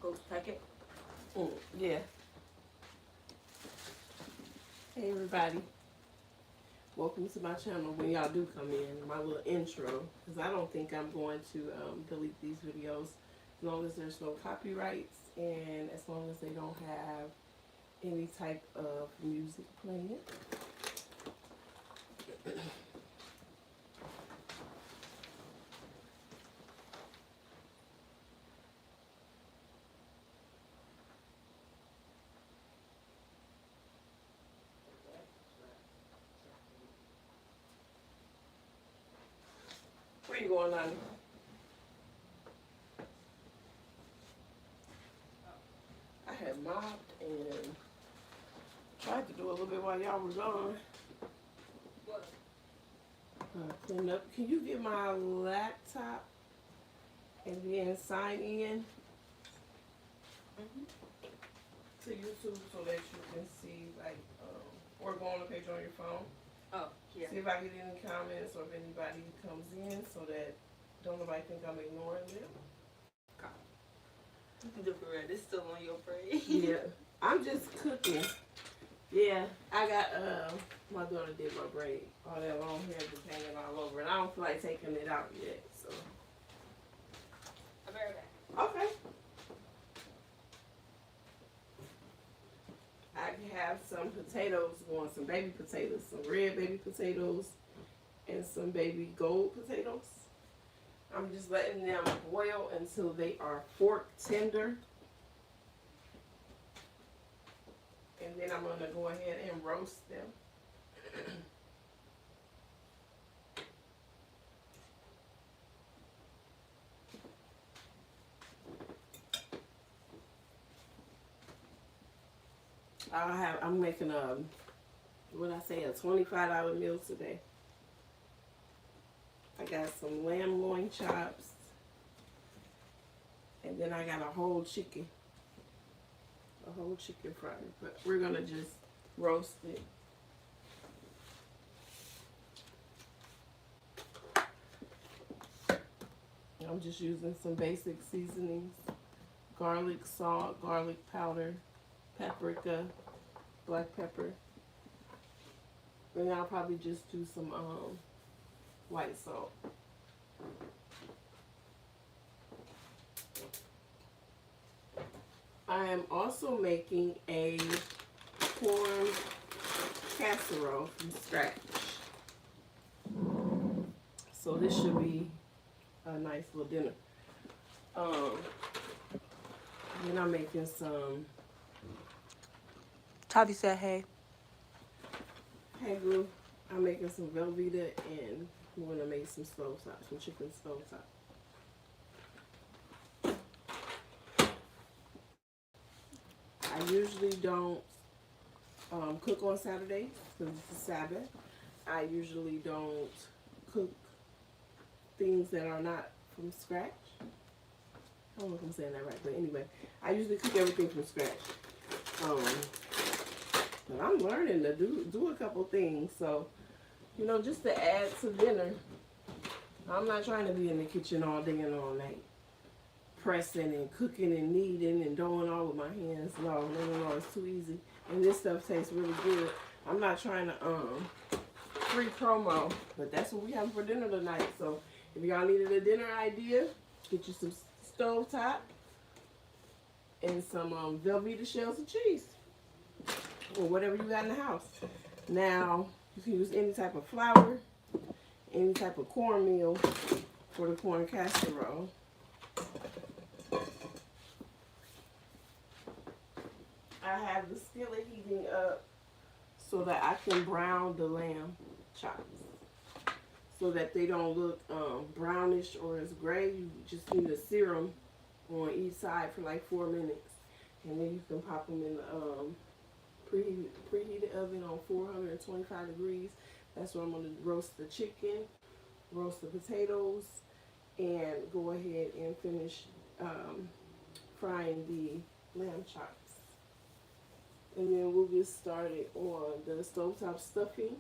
post packet. Yeah. Hey everybody. Welcome to my channel. When y'all do come in, my little intro, because I don't think I'm going to delete these videos as long as there's no copyrights and as long as they don't have any type of music playing. Where you going, Lonnie? I had mopped and tried to do a little bit while y'all were gone. What? Clean up. Can you get my laptop and then sign in to YouTube so that you can see, like, or go on the page on your phone? Oh, yeah. See if I get any comments or if anybody comes in so that don't nobody think I'm ignoring them. You can do it for real. This still on your brain. Yeah. I'm just cooking. Yeah, I got, my daughter did my braid. All that long hair just hanging all over. And I don't feel like taking it out yet, so. I'll be right back. Okay. I have some potatoes going, some baby potatoes, some red baby potatoes, and some baby gold potatoes. I'm just letting them boil until they are fork tender. And then I'm going to go ahead and roast them. I'm making a $25 meal today. I got some lamb loin chops. And then I got a whole chicken. A whole chicken fried. But we're going to just roast it. I'm just using some basic seasonings. Garlic salt, garlic powder, paprika, black pepper. And I'll probably just do some white salt. I am also making a corn casserole from scratch. So this should be a nice little dinner. Then I'm making some. Tavi said, hey. Hey, Blue. I'm making some Velveeta and I'm going to make some stovetop, some chicken stovetop. I usually don't cook on Saturdays because it's a Sabbath. I usually don't cook things that are not from scratch. I don't know if I'm saying that right, but anyway, I usually cook everything from scratch. But I'm learning to do a couple things, so you know, just to add to dinner. I'm not trying to be in the kitchen all day and all night, pressing and cooking and kneading and doing all with my hands. No, it's too easy. And this stuff tastes really good. I'm not trying to free promo, but that's what we having for dinner tonight. So if y'all needed a dinner idea, get you some stovetop and some Velveeta shells of cheese or whatever you got in the house. Now you can use any type of flour, any type of cornmeal for the corn casserole. I have the skillet heating up so that I can brown the lamb chops so that they don't look brownish or as gray. You just need to sear them on each side for like 4 minutes, and then you can pop them in the preheated oven on 425 degrees. That's where I'm going to roast the chicken, roast the potatoes, and go ahead and finish frying the lamb chops. And then we'll get started on the stovetop stuffing,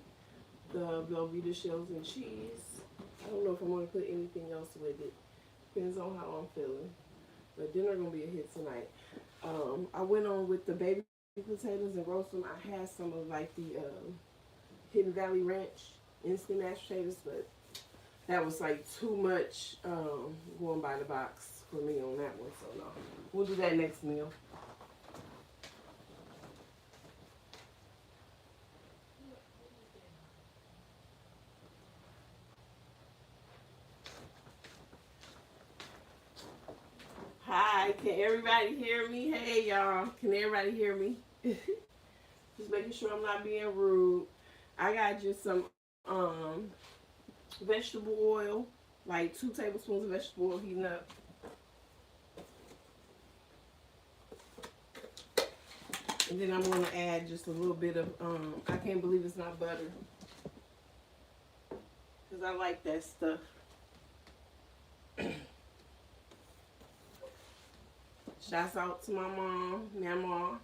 the Velveeta shells and cheese. I don't know if I'm going to put anything else with it. Depends on how I'm feeling. But dinner gonna be a hit tonight. I went on with the baby potatoes and roast them. I had some of like the Hidden Valley Ranch instant mashed potatoes, but that was like too much going by the box for me on that one. So no, we'll do that next meal. Hi, can everybody hear me? Hey y'all, can everybody hear me? Just making sure I'm not being rude. I got just some vegetable oil, like 2 tablespoons of vegetable oil heating up. And then I'm going to add just a little bit of, I can't believe it's not butter. Because I like that stuff. Shouts out to my mom, Mama,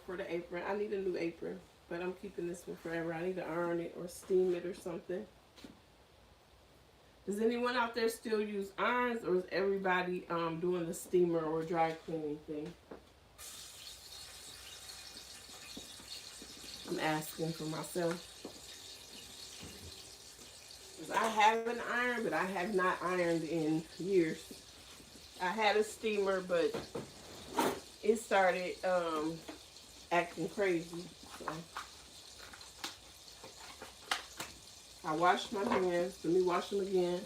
for the apron. I need a new apron, but I'm keeping this one forever. I need to iron it or steam it or something. Does anyone out there still use irons, or is everybody doing the steamer or dry cleaning thing? I'm asking for myself. Because I have an iron, but I have not ironed in years. I had a steamer, but it started acting crazy. So I washed my hands. Let me wash them again.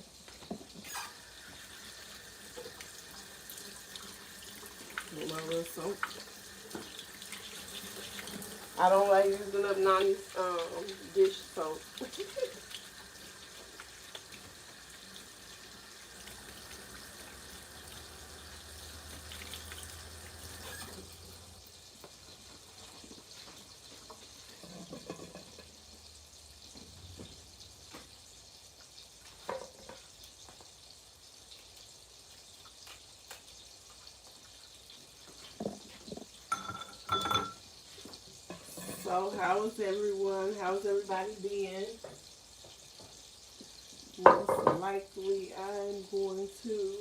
With my little soap. I don't like using up Nani's dish soap. So, how is everyone? How's everybody being? Most likely, I'm going to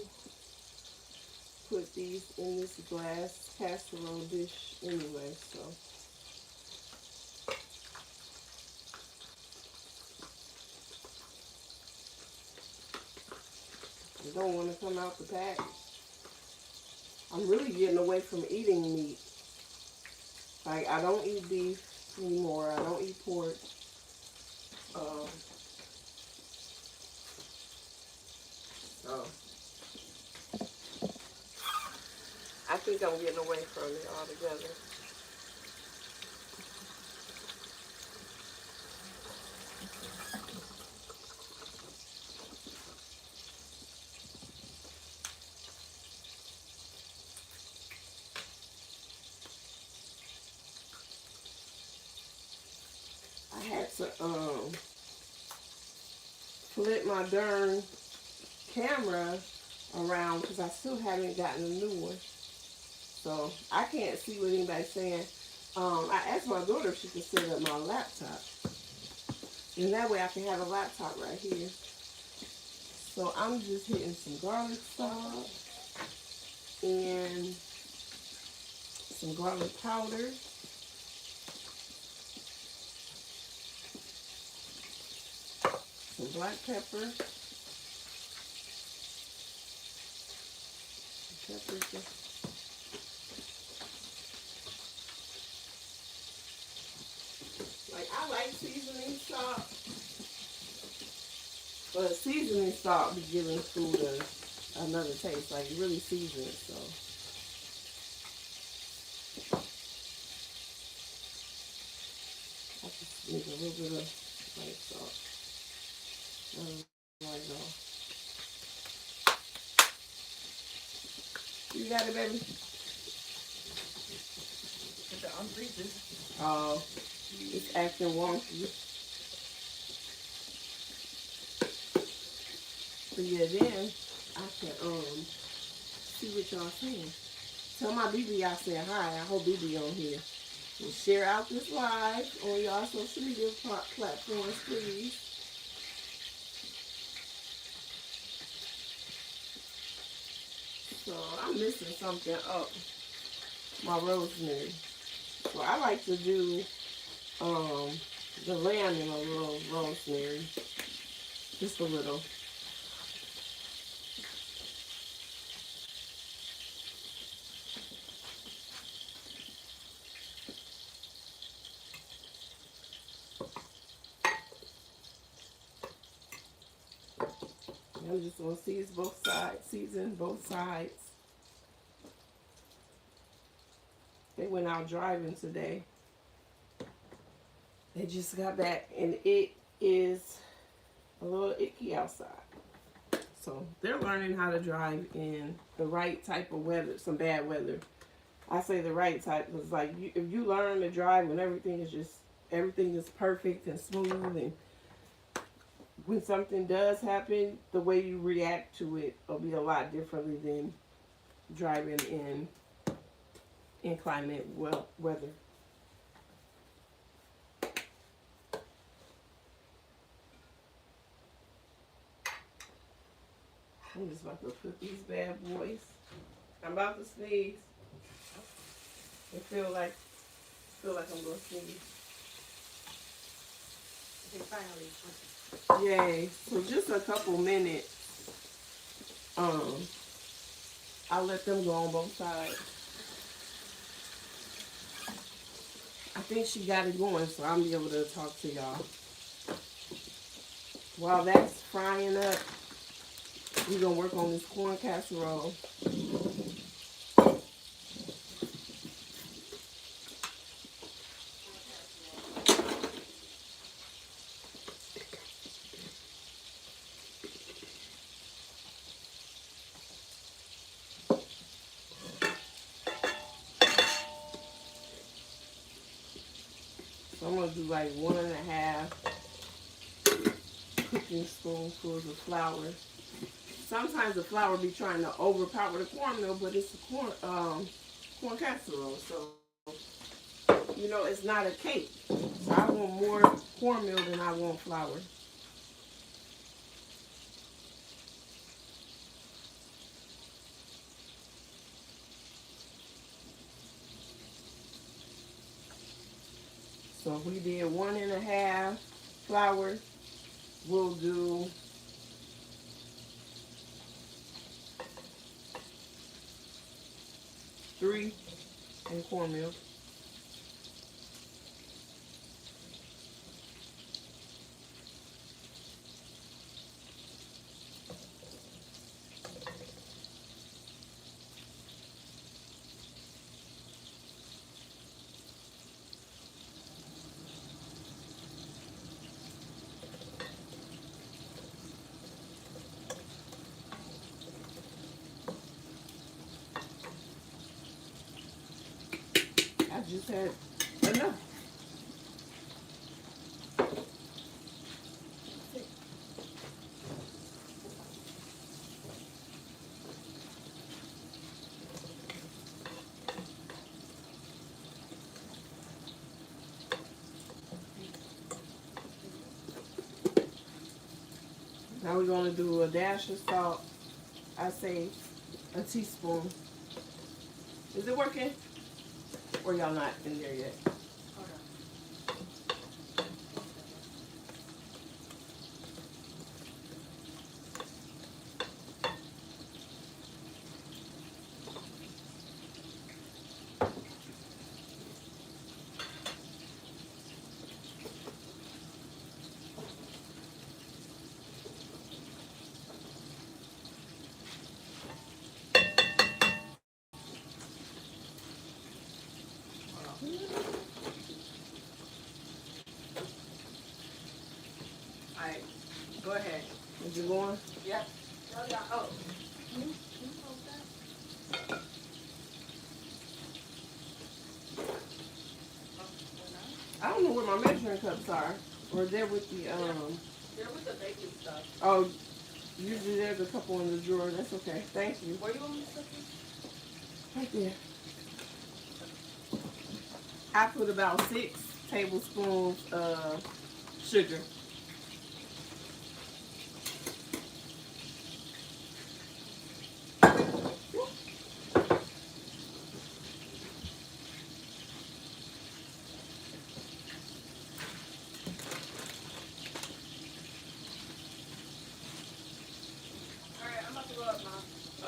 put these in this glass casserole dish anyway, so. I don't want to come out the pack. I'm really getting away from eating meat. Like, I don't eat beef anymore. I don't eat pork. So I think I'm getting away from it altogether. I had to flip my darn camera around because I still haven't gotten a new one. So I can't see what anybody's saying. I asked my daughter if she could set up my laptop. And that way I can have a laptop right here. So I'm just hitting some garlic salt and some garlic powder. Some black pepper. Like, I like seasoning salt, but seasoning salt be giving food another taste. Like, really season it, so. I just need a little bit of white salt. Like that. You got it, baby? The unfreezes. Oh, it's acting wonky. So yeah, then I can see what y'all saying. Tell my BB I said hi. I hope BB on here. And share out this live on y'all social media platforms, please. So I'm missing something up my rosemary. So I like to do the lamb in a little rosemary. Just a little. I'm just gonna season both sides. They went out driving today. They just got back and it is a little icky outside. So they're learning how to drive in the right type of weather, some bad weather. I say the right type because like if you learn to drive when everything is perfect and smooth, and when something does happen, the way you react to it will be a lot differently than driving in inclement weather. I'm just about to put these bad boys. I'm about to sneeze. I feel like I'm gonna sneeze. Okay, finally. Yay. So just a couple minutes. I'll let them go on both sides. I think she got it going, so I'll be able to talk to y'all. While that's frying up, we're gonna work on this corn casserole. So I'm gonna do like 1.5 cooking spoonfuls of flour. Sometimes the flour be trying to overpower the cornmeal, but it's a corn casserole, so you know it's not a cake. So I want more cornmeal than I want flour. So if we did 1.5 flour, we'll do 3 in cornmeal. I just had enough. Now we're going to do a dash of salt. I say a teaspoon. Is it working? Or y'all not in there yet? Hold on. Alright, go ahead. Is it going? Yep. Oh. I don't know where my measuring cups are. Or they're with the They're with the baking stuff. Oh, usually there's a couple in the drawer. That's okay. Thank you. Where you want me to put them? Right there. I put about 6 tablespoons of sugar.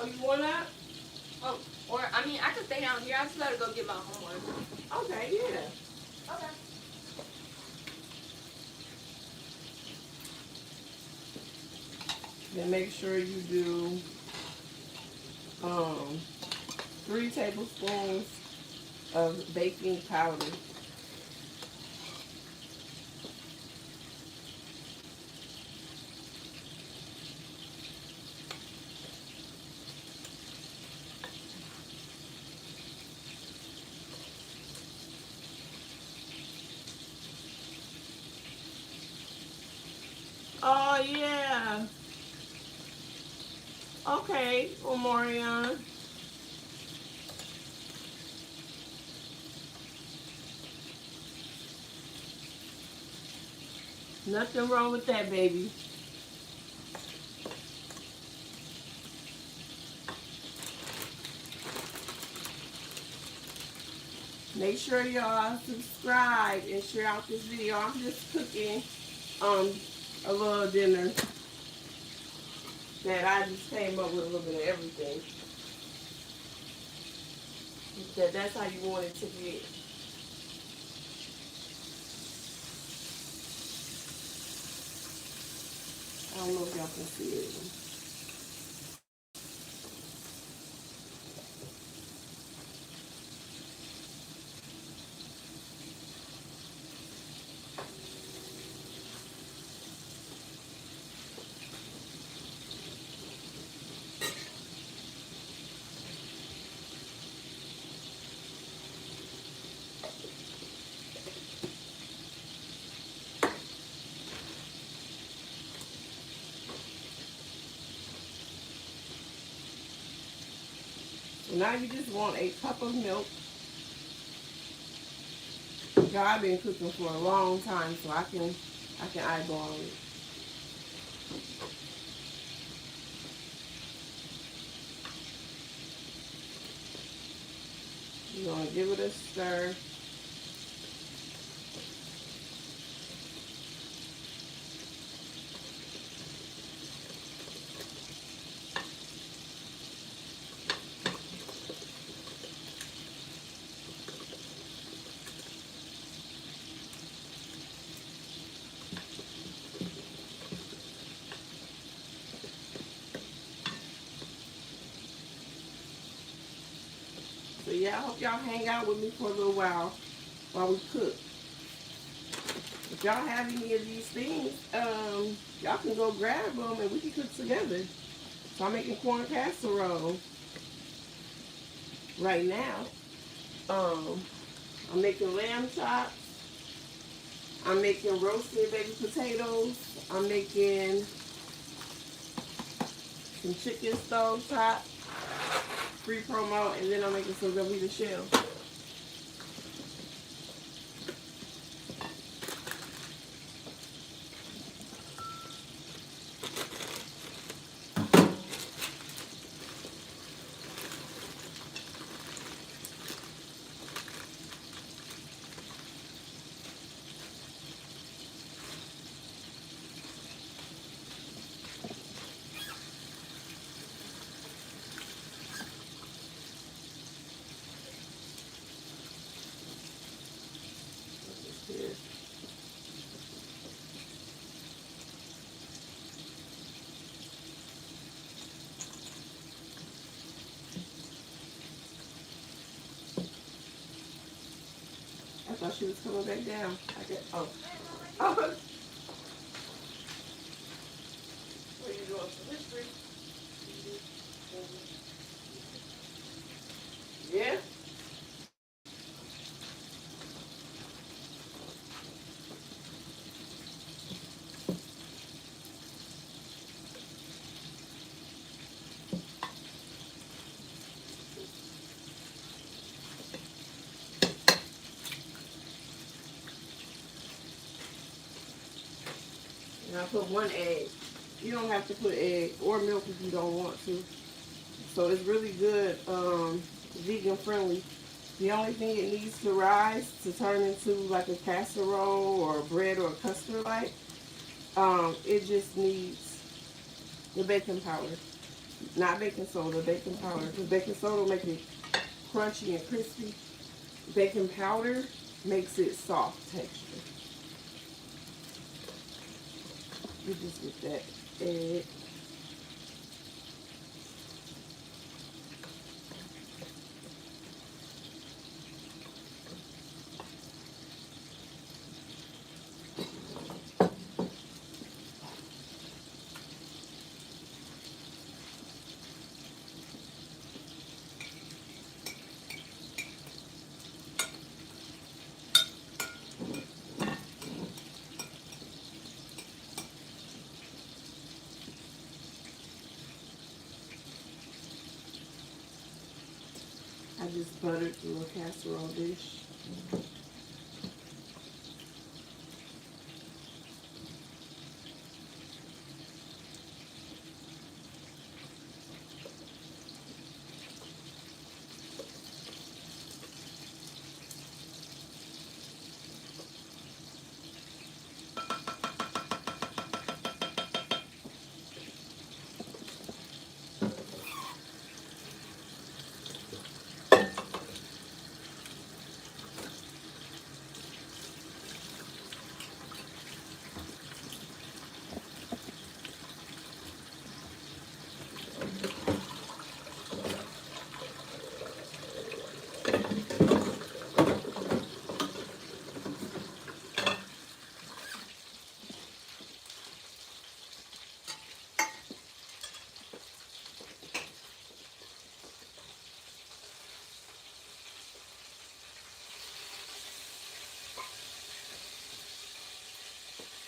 Oh, you want up? Oh, or I mean, I could stay down here. I just gotta go get my homework. Okay, yeah. Okay. Then make sure you do 3 tablespoons of baking powder. Oh yeah. Okay, Omarion. Nothing wrong with that, baby. Make sure y'all subscribe and share out this video. I'm just cooking a little dinner that I just came up with a little bit of everything. That's how you want it to be. I don't know if y'all can see it. Now you just want a cup of milk. I've been cooking for a long time, so I can eyeball it. You're gonna give it a stir. So yeah, I hope y'all hang out with me for a little while we cook. If y'all have any of these things, y'all can go grab them and we can cook together. So I'm making corn casserole right now. I'm making lamb chops. I'm making roasted baby potatoes. I'm making some chicken stove top, free promo, and then I'm making some Velveeta shell. I thought she was coming back down. Oh. Oh. What are you doing for history? Yeah? And I put 1 egg. You don't have to put egg or milk if you don't want to. So it's really good, vegan friendly. The only thing it needs to rise to turn into like a casserole or bread or a custard like, it just needs the baking powder. Not baking soda, baking powder. Because baking soda will make it crunchy and crispy. Baking powder makes it soft texture. You just get that egg. I just buttered through a casserole dish.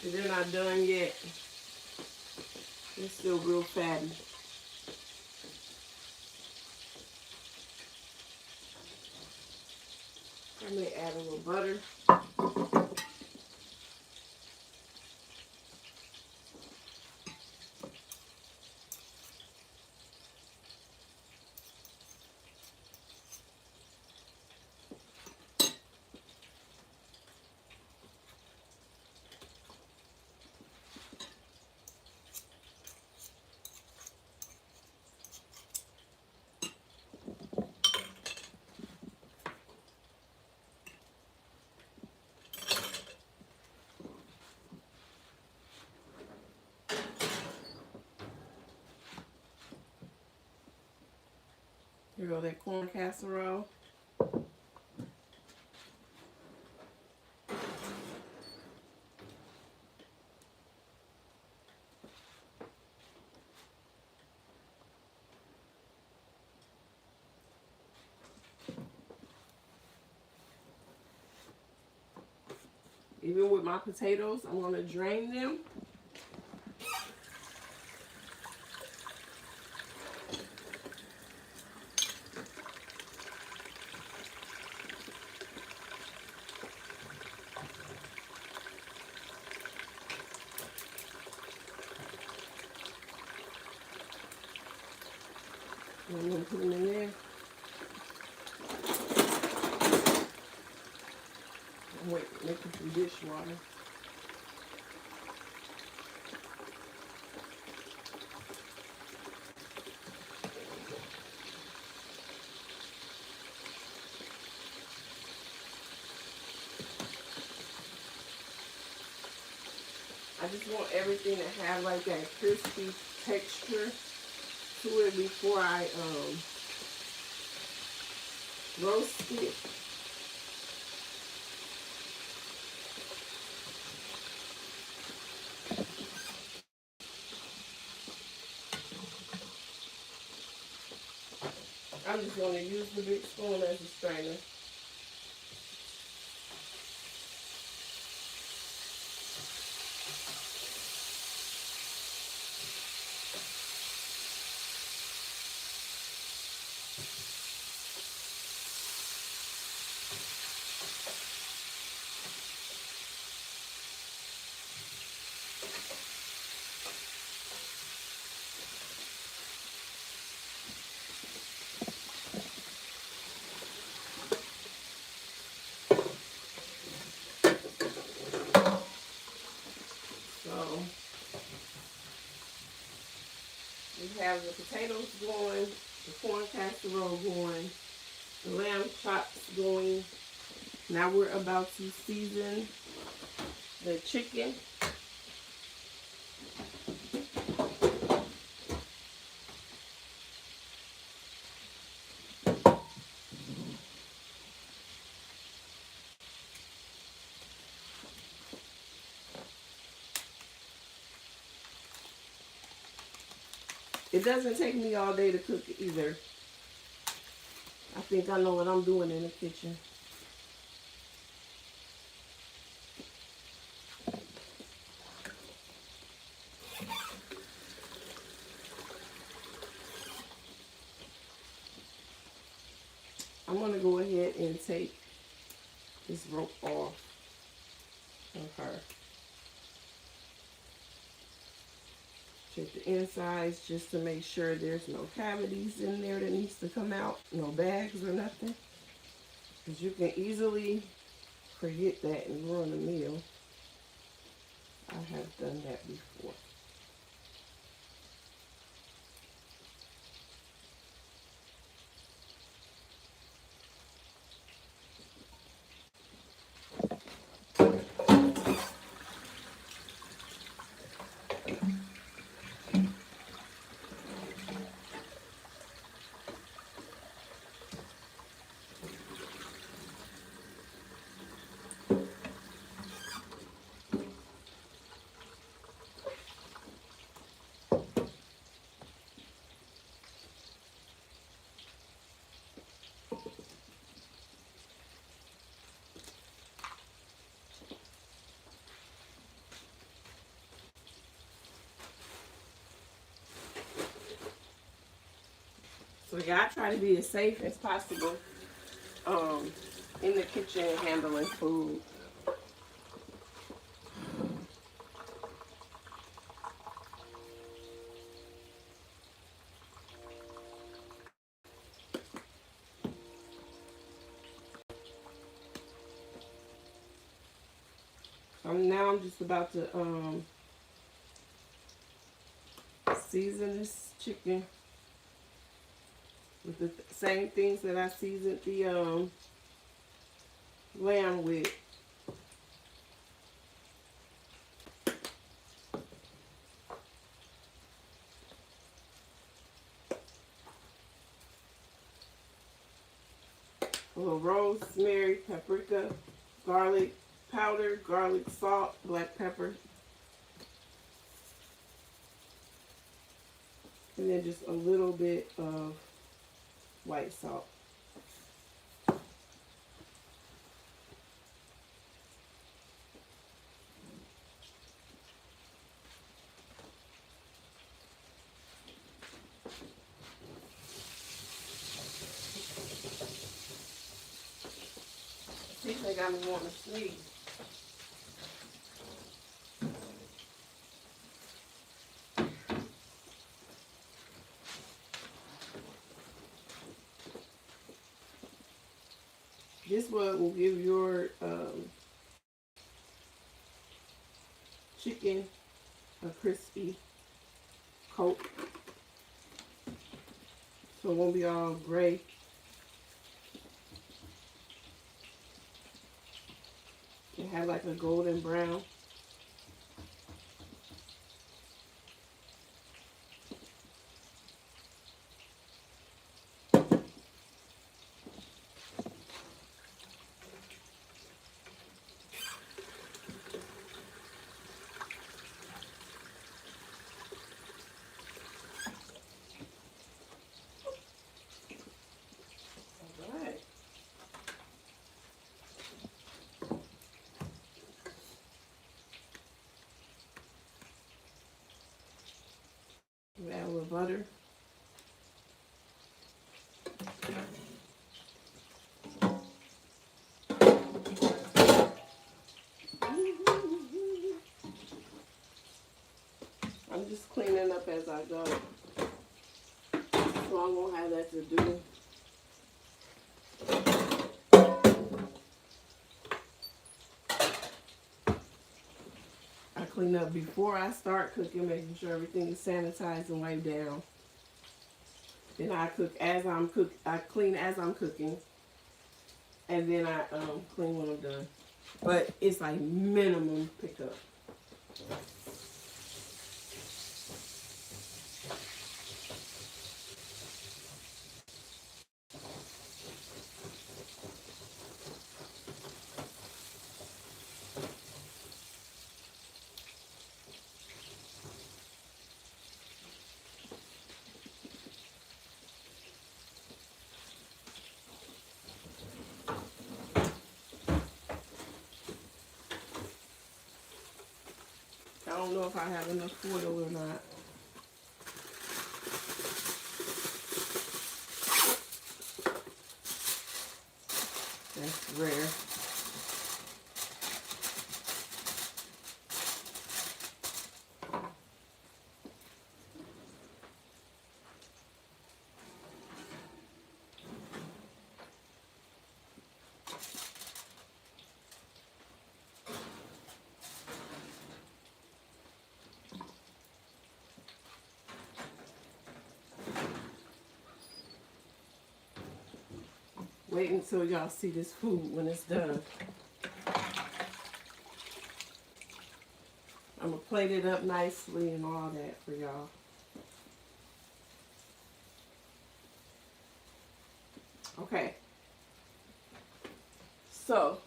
They're not done yet. They're still real fatty. I may add a little butter. Here go that corn casserole. Even with my potatoes, I'm going to drain them. And I'm going to put them in there. Wait, making some dishwater. I just want everything to have like that crispy texture to it before I roast it. I'm just going to use the big spoon as a strainer. potatoes going, the corn casserole going, the lamb chops going. Now we're about to season the chicken. It doesn't take me all day to cook either. I think I know what I'm doing in the kitchen. I'm going to go ahead and take this rope off of her. Check the insides just to make sure there's no cavities in there that needs to come out. No bags or nothing. Because you can easily forget that and ruin a meal. I have done that before. So yeah, I try to be as safe as possible in the kitchen handling food. Now I'm just about to season this chicken with the same things that I seasoned the lamb with. A little rosemary, paprika, garlic powder, garlic salt, black pepper. And then just a little bit of white salt. See, they got me wanting to sneeze. This one will give your chicken a crispy coat, so it won't be all gray. It had like a golden brown. Add a little butter. I'm just cleaning up as I go, so I won't have that to do. I clean up before I start cooking, making sure everything is sanitized and wiped down. Then I I clean as I'm cooking. And then I clean when I'm done. But it's like minimum pickup. I don't know if I have enough foil or not. That's rare. Wait until y'all see this food when it's done. I'm going to plate it up nicely and all that for y'all. Okay. So,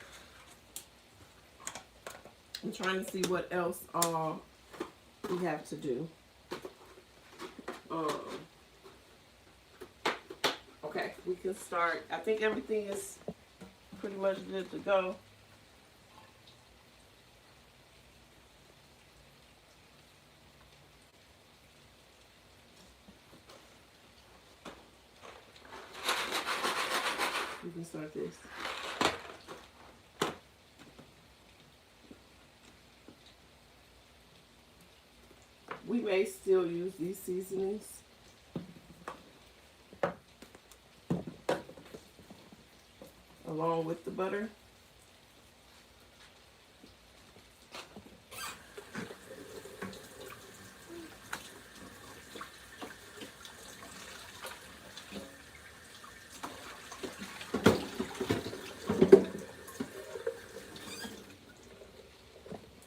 I'm trying to see what else we have to do. Okay, we can start. I think everything is pretty much good to go. We can start this. We may still use these seasonings. Along with the butter.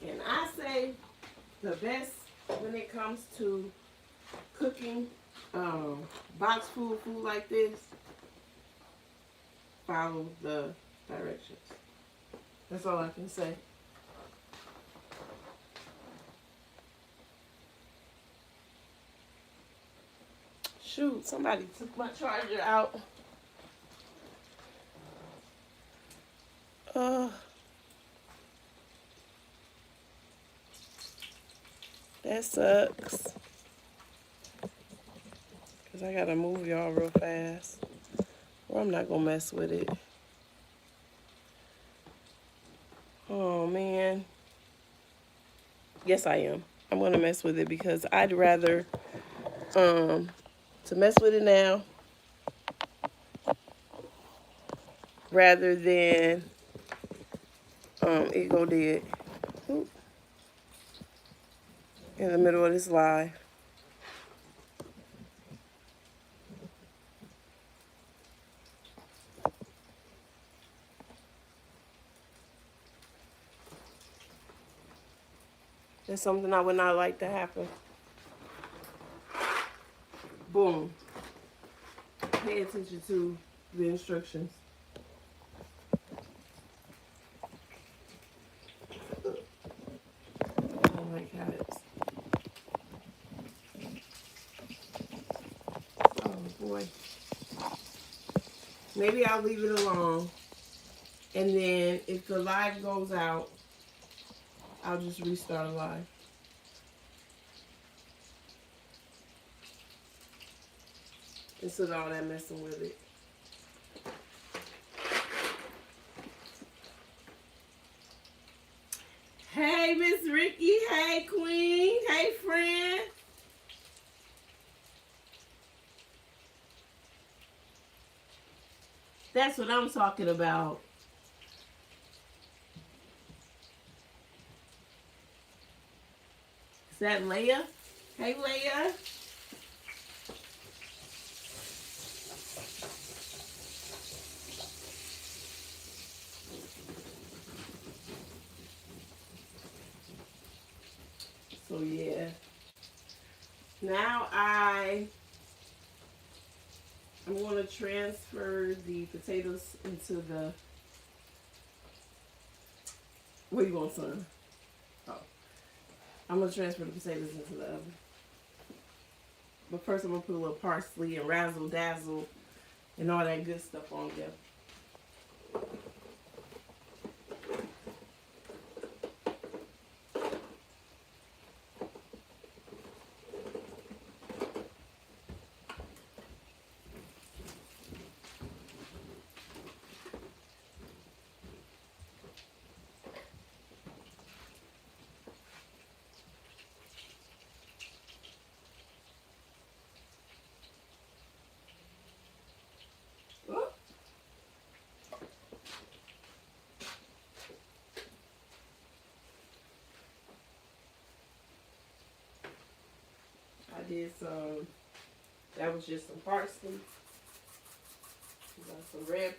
And I say the best when it comes to cooking box food like this, follow the directions. That's all I can say. Shoot, somebody took my charger out. That sucks. Because I got to move y'all real fast. Or I'm not going to mess with it. Oh, man. Yes, I am. I'm going to mess with it because I'd rather to mess with it now rather than it go dead. Oop. In the middle of this live. That's something I would not like to happen. Boom. Pay attention to the instructions. Oh my God. Oh boy. Maybe I'll leave it alone. And then if the live goes out, I'll just restart a live. Instead of all that messing with it. Hey, Miss Ricky. Hey, Queen. Hey, friend. That's what I'm talking about. Is that Leia? Hey, Leia. So yeah. Now I'm going to transfer the potatoes into the. Where you going, son? Oh, I'm gonna transfer the potatoes into the oven. But first, I'm gonna put a little parsley and razzle dazzle and all that good stuff on there. I did some, that was just some parsley. Got some red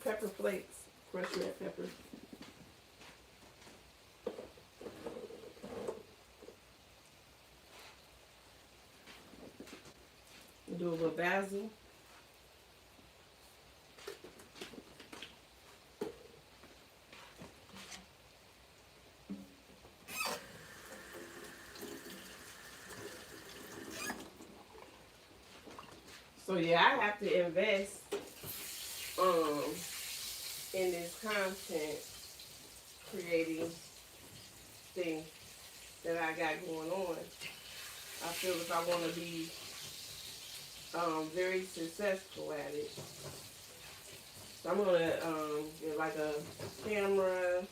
pepper flakes, crushed red pepper. Do a little basil. So yeah, I have to invest in this content creating thing that I got going on. I feel if I want to be very successful at it. So I'm gonna get like a camera,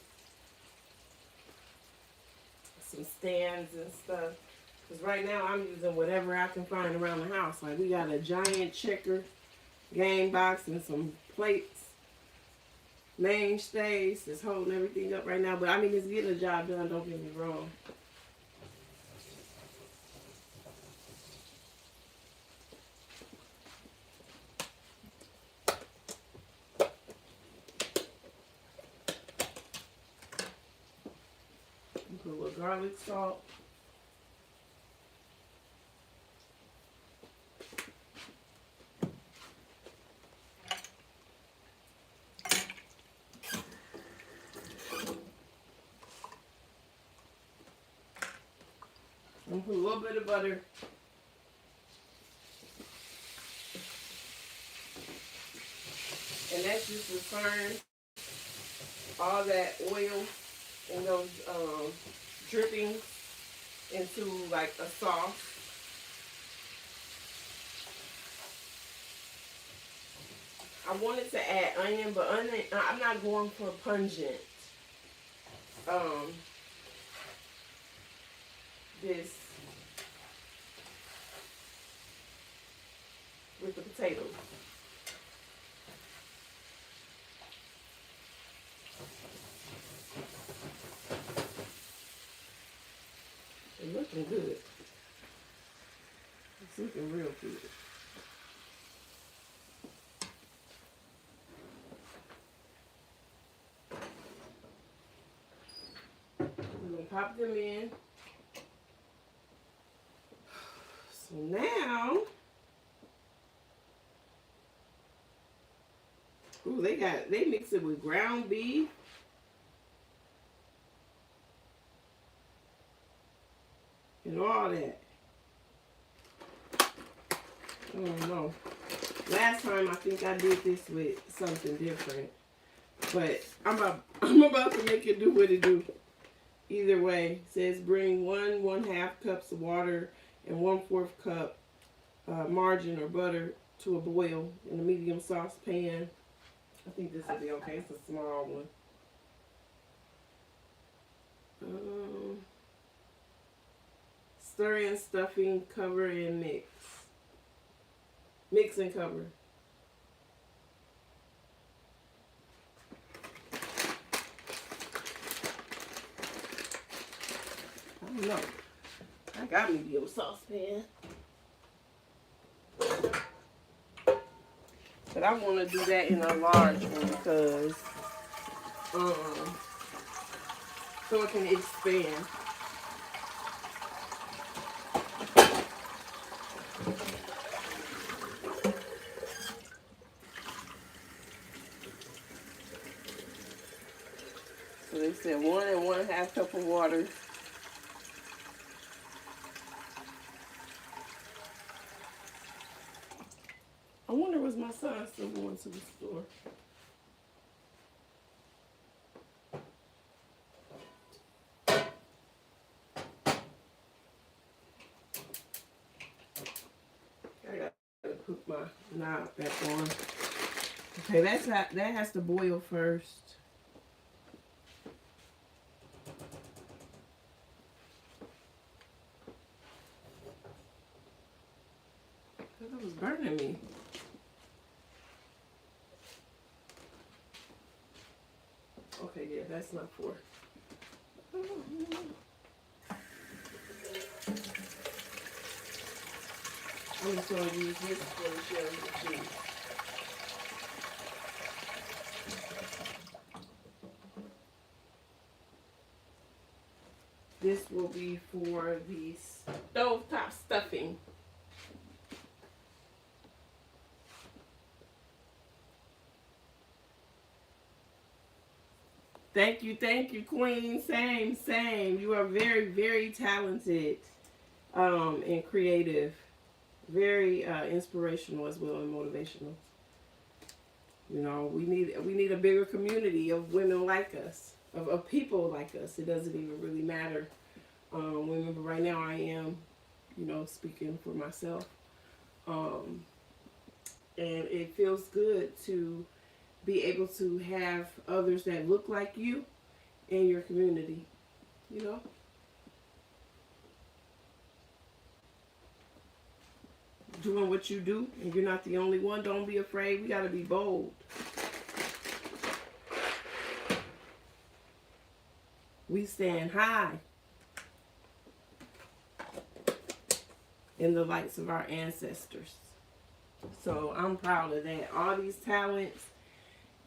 some stands and stuff. Because right now I'm using whatever I can find around the house. Like we got a giant checker game box and some plates, mainstays that's holding everything up right now. But I mean, it's getting the job done, don't get me wrong. Put a little garlic salt. I'm gonna put a little bit of butter. And that's just to turn all that oil and those drippings into like a sauce. I wanted to add onion, but onion, I'm not going for pungent. This with the potatoes. It's looking good. It's looking real good. We're gonna pop them in. So now, ooh, they mix it with ground beef. And all that. I don't know. Last time I think I did this with something different. But I'm about to make it do what it do. Either way, it says bring 1/2 cups of water and 1/4 cup margarine or butter to a boil in a medium saucepan. I think this will be okay. It's a small one. Stir in stuffing, cover and mix. Mix and cover. I don't know. I got medium saucepan. But I want to do that in a large one because so it can expand. So they said 1 1/2 cup of water. I wonder was my son still going to the store. I gotta put my knob back on. Okay, that has to boil first. Because it was burning me. Okay, yeah, that's not for. I'm just going to use this for the shells of cheese. This will be for the stovetop stuffing. Thank you, Queen. Same. You are very, very talented and creative. Very inspirational as well and motivational. You know, we need a bigger community of women like us, of people like us. It doesn't even really matter women, but right now I am, you know, speaking for myself. And it feels good to be able to have others that look like you in your community, you know? Doing what you do, and you're not the only one. Don't be afraid. We got to be bold. We stand high in the lights of our ancestors. So I'm proud of that. All these talents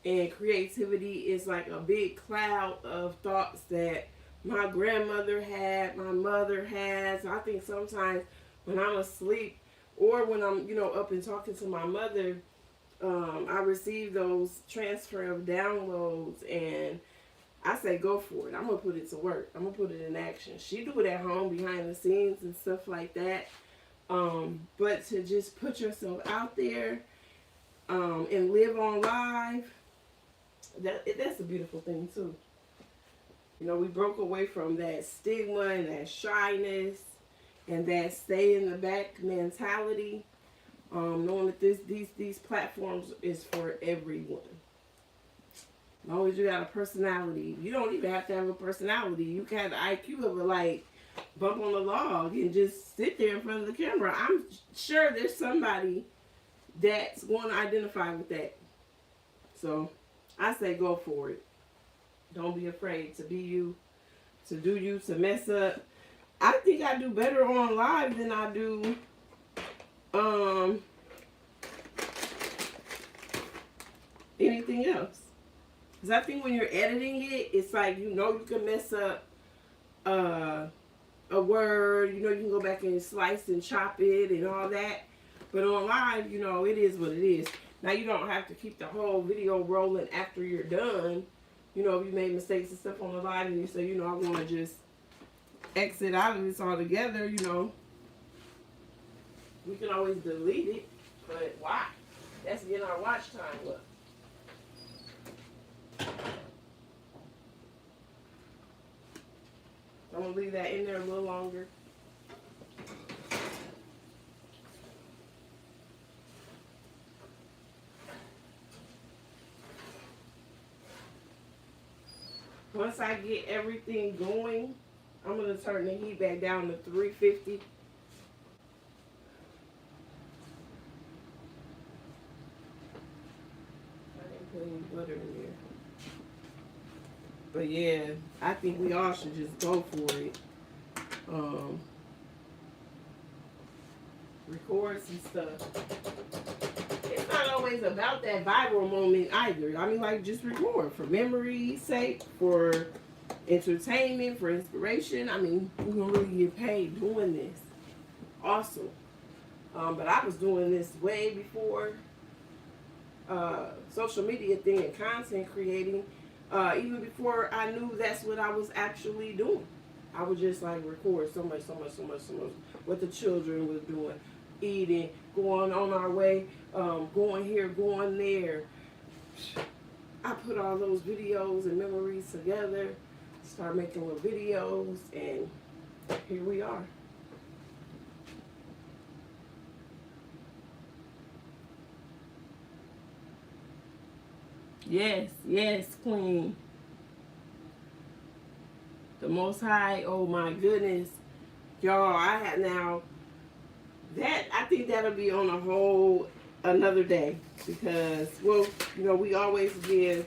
and creativity is like a big cloud of thoughts that my grandmother had, my mother has. I think sometimes when I'm asleep or when I'm, you know, up and talking to my mother, I receive those transfer of downloads, and I say, go for it. I'm going to put it to work. I'm going to put it in action. She do it at home behind the scenes and stuff like that. But to just put yourself out there and live on live, that's a beautiful thing too. You know, we broke away from that stigma and that shyness and that stay in the back mentality, knowing that these platforms is for everyone. As long as you got a personality, you don't even have to have a personality. You can have the IQ of a like bump on the log and just sit there in front of the camera. I'm sure there's somebody that's going to identify with that. So I say go for it. Don't be afraid to be you, to do you, to mess up. I think I do better on live than I do anything else. Because I think when you're editing it, it's like, you know, you can mess up a word. You know, you can go back and slice and chop it and all that. But on live, you know, it is what it is. Now, you don't have to keep the whole video rolling after you're done. You know, if you made mistakes and stuff on the live and you say, you know, I want to just exit out of this altogether, you know, we can always delete it. But why? That's getting our watch time up. I'm going to leave that in there a little longer. Once I get everything going, I'm going to turn the heat back down to 350. I didn't put any butter in there. But yeah, I think we all should just go for it. Record some stuff. It's not always about that viral moment either. I mean, like, just record for memory's sake, for entertainment, for inspiration. I mean, we don't really get paid doing this. Awesome. But I was doing this way before social media thing and content creating. Even before I knew that's what I was actually doing. I would just like record so much what the children was doing, eating, going on our way, going here, going there. I put all those videos and memories together, start making little videos, and here we are. Yes, yes, Queen. The Most High, oh my goodness. Y'all, I have now, I think that'll be on a whole another day. Because, well, you know, we always give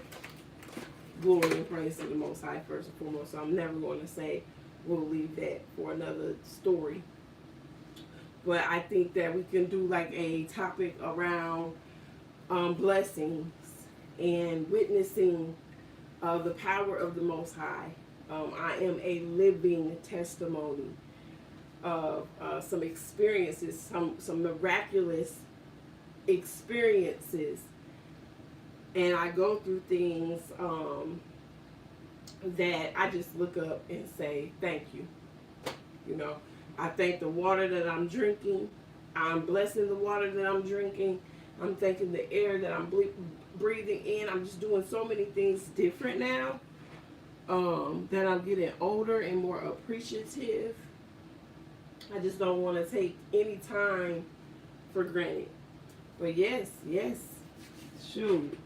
glory and praise to the Most High first and foremost. So I'm never going to say we'll leave that for another story. But I think that we can do like a topic around blessings and witnessing the power of the Most High. I am a living testimony of some experiences, some miraculous experiences, and I go through things that I just look up and say thank you. You know, I thank the water that I'm drinking. I'm blessing the water that I'm drinking. I'm thanking the air that I'm breathing in. I'm just doing so many things different now. That I'm getting older and more appreciative. I just don't want to take any time for granted. But yes, shoot.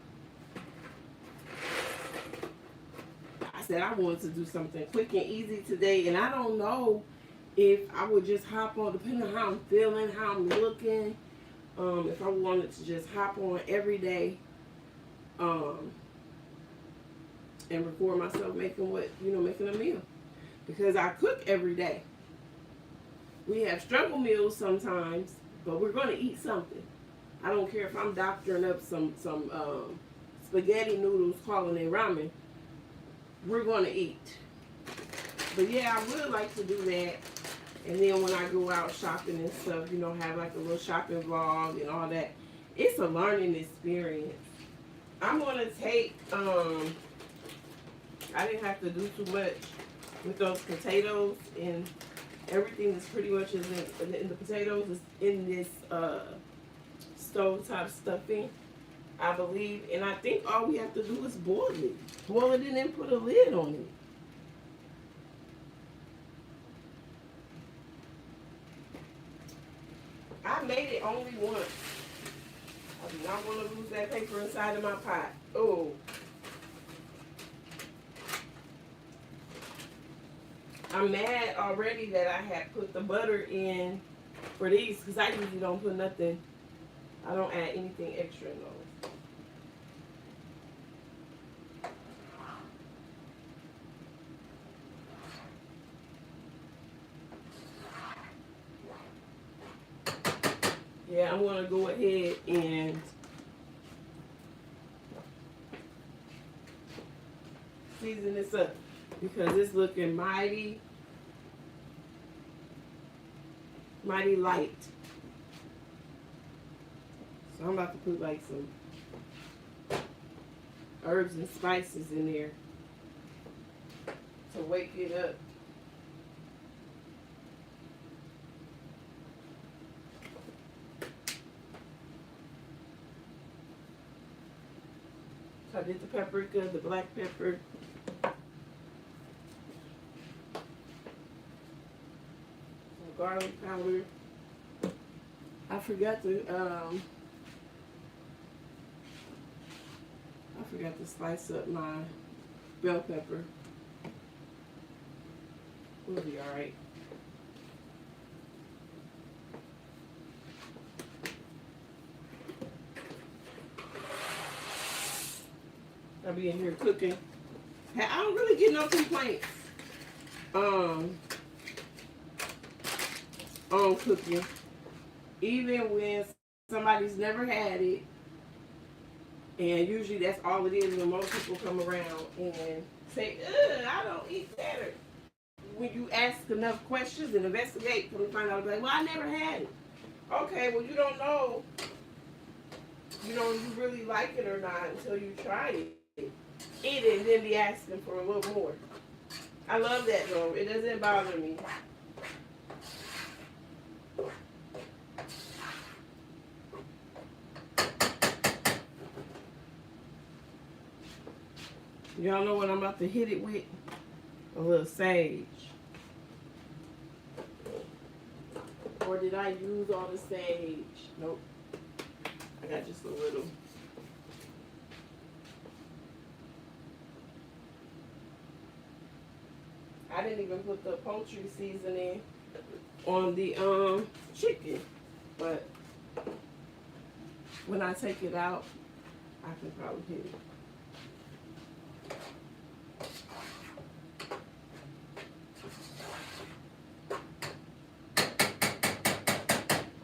I said I wanted to do something quick and easy today, and I don't know if I would just hop on, depending on how I'm feeling, how I'm looking, if I wanted to just hop on every day, and record myself making making a meal. Because I cook every day. We have struggle meals sometimes, but we're going to eat something. I don't care if I'm doctoring up some spaghetti noodles, calling it ramen. We're going to eat. But yeah, I would like to do that. And then when I go out shopping and stuff, you know, have like a little shopping vlog and all that. It's a learning experience. I'm going to take, I didn't have to do too much with those potatoes, and everything is pretty much in the potatoes is in this stovetop stuffing, I believe. And I think all we have to do is boil it. Boil it and then put a lid on it. I made it only once. I do not want to lose that paper inside of my pot. Oh. I'm mad already that I had put the butter in for these, because I usually don't put nothing. I don't add anything extra in those. Yeah, I'm going to go ahead and season this up, because it's looking mighty light. So I'm about to put like some herbs and spices in there to wake it up. So I did the paprika, the black pepper, garlic powder. I forgot to slice up my bell pepper. We'll be all right. I'll be in here cooking. I don't really get no complaints on cooking, even when somebody's never had it, and usually that's all it is when most people come around and say, ugh, I don't eat that. Or when you ask enough questions and investigate, come to find out, like, well, I never had it. Okay, well, you don't know, you really like it or not until you try it. eat it and then be asking for a little more. I love that though. It doesn't bother me. Y'all know what I'm about to hit it with? A little sage. Or did I use all the sage? Nope. I got just a little. I didn't even put the poultry seasoning on the chicken, but when I take it out, I can probably hit it.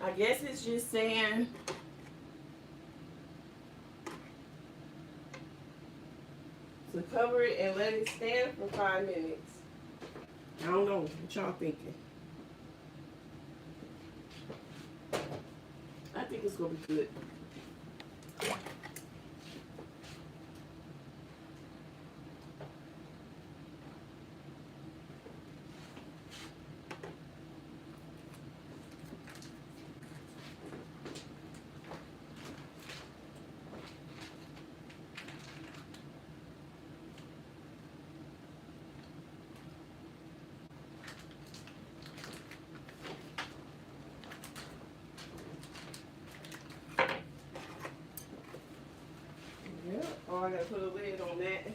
I guess it's just saying to cover it and let it stand for 5 minutes. I don't know what y'all thinking. I think it's gonna be good. Oh, I gotta put a lid on that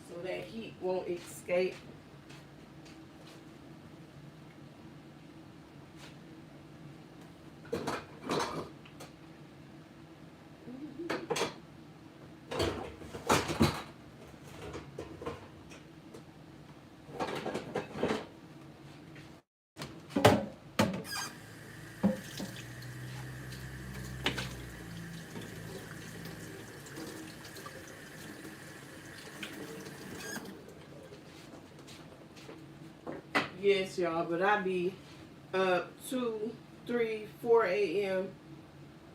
so that heat won't escape. Yes, y'all, but I be up 2, 3, 4 a.m.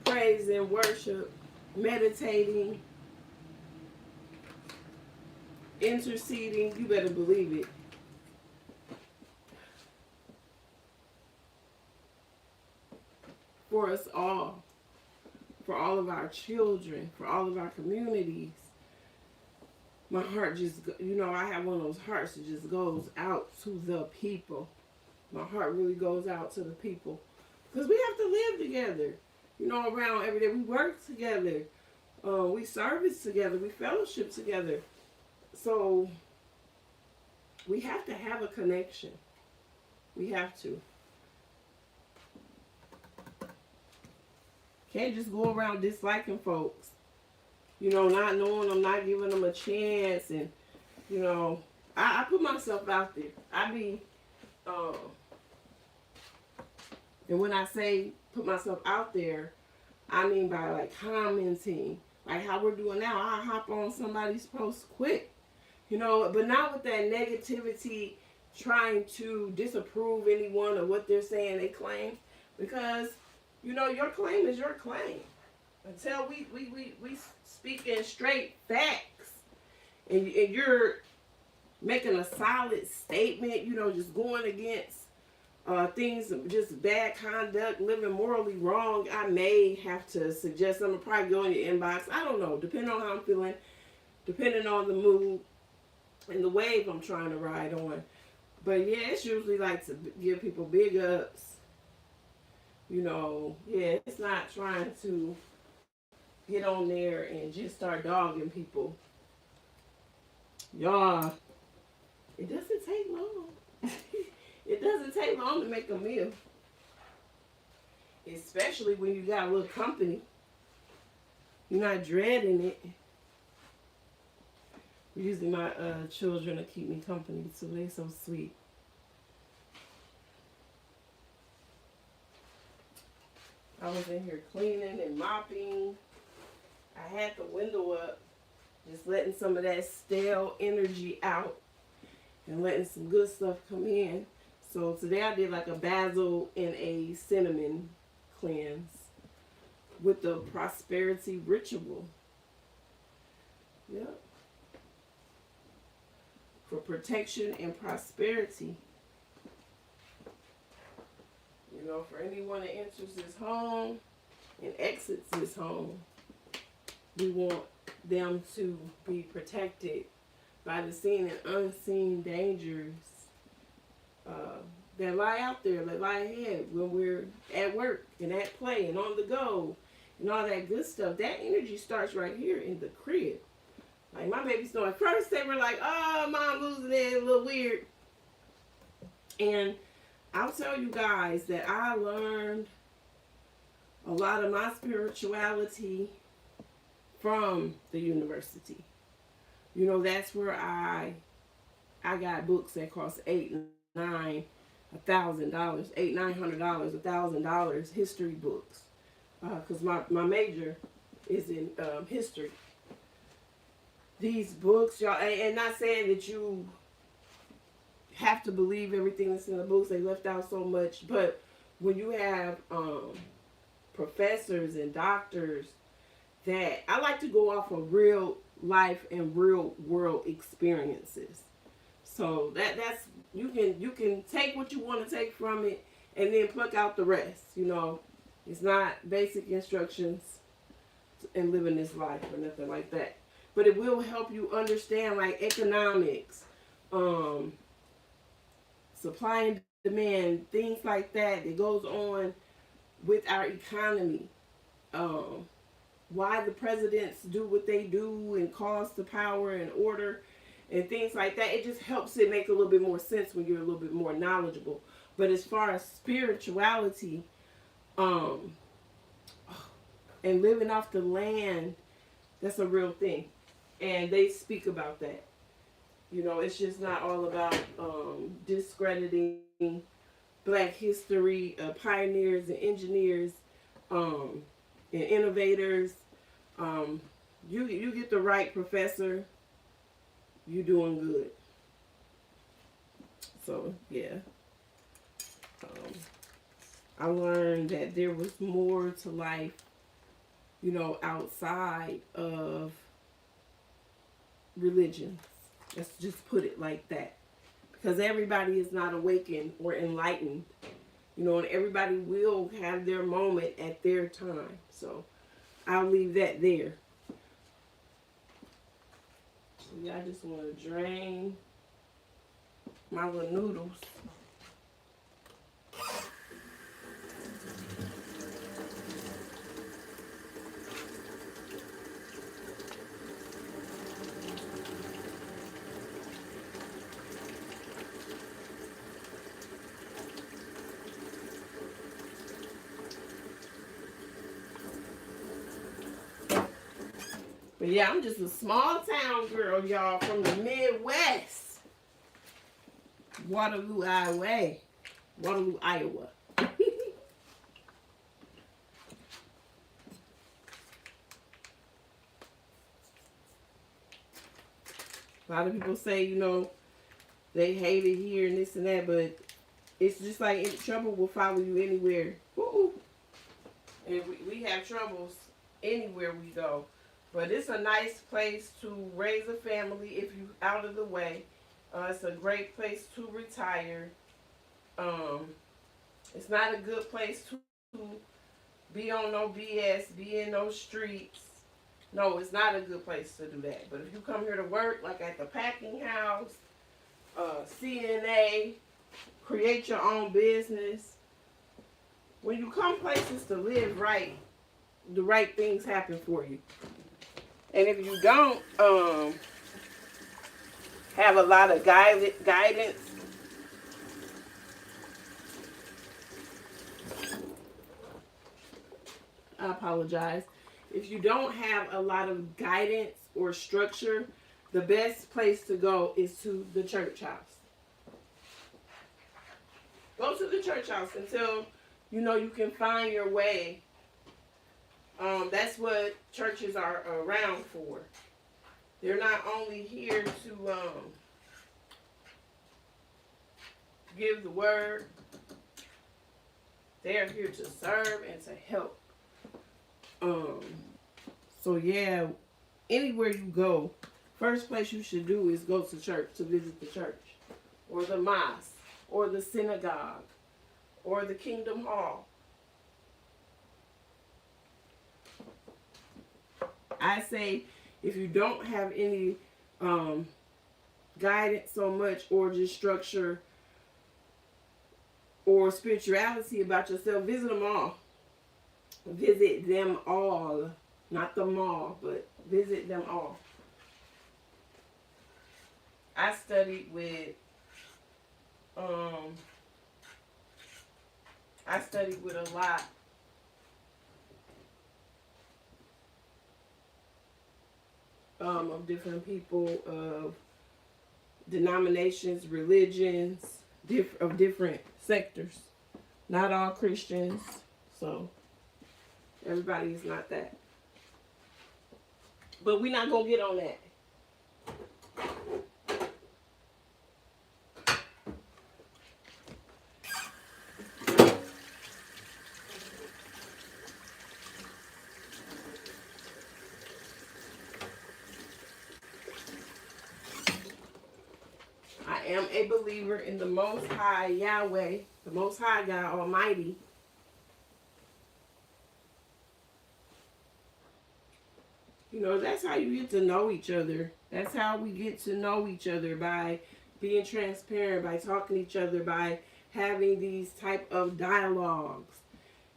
praise and worship, meditating, interceding. You better believe it. For us all, for all of our children, for all of our communities. My heart just, you know, I have one of those hearts that just goes out to the people. My heart really goes out to the people. Because we have to live together, you know, around every day. We work together. We service together. We fellowship together. So we have to have a connection. We have to. Can't just go around disliking folks. You know, not knowing them, not giving them a chance. And, you know, I put myself out there. I be, and when I say put myself out there, I mean by like commenting, like how we're doing now. I hop on somebody's post quick, you know, but not with that negativity, trying to disapprove anyone of what they're saying they claim, because, you know, your claim is your claim. Until we speak in straight facts, and you're making a solid statement, you know, just going against things, just bad conduct, living morally wrong, I may have to suggest something. Probably go in your inbox. I don't know, depending on how I'm feeling, depending on the mood and the wave I'm trying to ride on. But yeah, it's usually like to give people big ups. You know, yeah, it's not trying to get on there and just start dogging people. Y'all, it doesn't take long. It doesn't take long to make a meal. Especially when you got a little company. You're not dreading it. Usually my children will keep me company, so they're so sweet. I was in here cleaning and mopping. I had the window up, just letting some of that stale energy out and letting some good stuff come in. So today I did like a basil and a cinnamon cleanse with the prosperity ritual. Yep. For protection and prosperity. You know, for anyone that enters this home and exits this home, we want them to be protected by the seen and unseen dangers that lie out there, that lie ahead when we're at work and at play and on the go and all that good stuff. That energy starts right here in the crib. Like my babies know at first they were like, oh, mom losing it, a little weird. And I'll tell you guys that I learned a lot of my spirituality from the university. You know, that's where I got books that cost $800, $900, $1,000, history books. Because my major is in history. These books, y'all, and not saying that you have to believe everything that's in the books. They left out so much. But when you have professors and doctors that, I like to go off of real life and real world experiences. So that's you can take what you want to take from it and then pluck out the rest. You know, it's not basic instructions in living this life or nothing like that. But it will help you understand like economics, supply and demand, things like that that goes on with our economy. Why the presidents do what they do and cause the power and order and things like that. It just helps it make a little bit more sense when you're a little bit more knowledgeable. But as far as spirituality, and living off the land, that's a real thing. And they speak about that. You know, it's just not all about discrediting Black history, pioneers and engineers, and innovators. You get the right professor, you doing good. So yeah, I learned that there was more to life, you know, outside of religion. Let's just put it like that. Because everybody is not awakened or enlightened. You know, and everybody will have their moment at their time. So I'll leave that there. So yeah, I just want to drain my little noodles. But yeah, I'm just a small town girl, y'all, from the Midwest. Waterloo, Iowa. Waterloo, Iowa. A lot of people say, you know, they hate it here and this and that, but it's just like trouble will follow you anywhere. Woo-hoo. And we have troubles anywhere we go. But it's a nice place to raise a family if you're out of the way. It's a great place to retire. It's not a good place to be on no BS, be in those streets. No, it's not a good place to do that. But if you come here to work, like at the packing house, CNA, create your own business. When you come places to live right, the right things happen for you. And if you don't have a lot of guidance, I apologize. If you don't have a lot of guidance or structure, the best place to go is to the church house. Go to the church house until you know you can find your way. That's what churches are around for. They're not only here to give the word. They are here to serve and to help. So yeah, anywhere you go, first place you should do is go to church, to visit the church, or the mosque, or the synagogue, or the Kingdom Hall. I say if you don't have any guidance so much, or just structure or spirituality about yourself, visit them all. Visit them all. Not the mall, but visit them all. I studied with a lot of different people, of denominations, religions, of different sectors. Not all Christians, so everybody is not that. But we're not gonna get on that. I am a believer in the Most High Yahweh, the Most High God Almighty. You know, that's how you get to know each other. That's how we get to know each other, by being transparent, by talking to each other, by having these type of dialogues.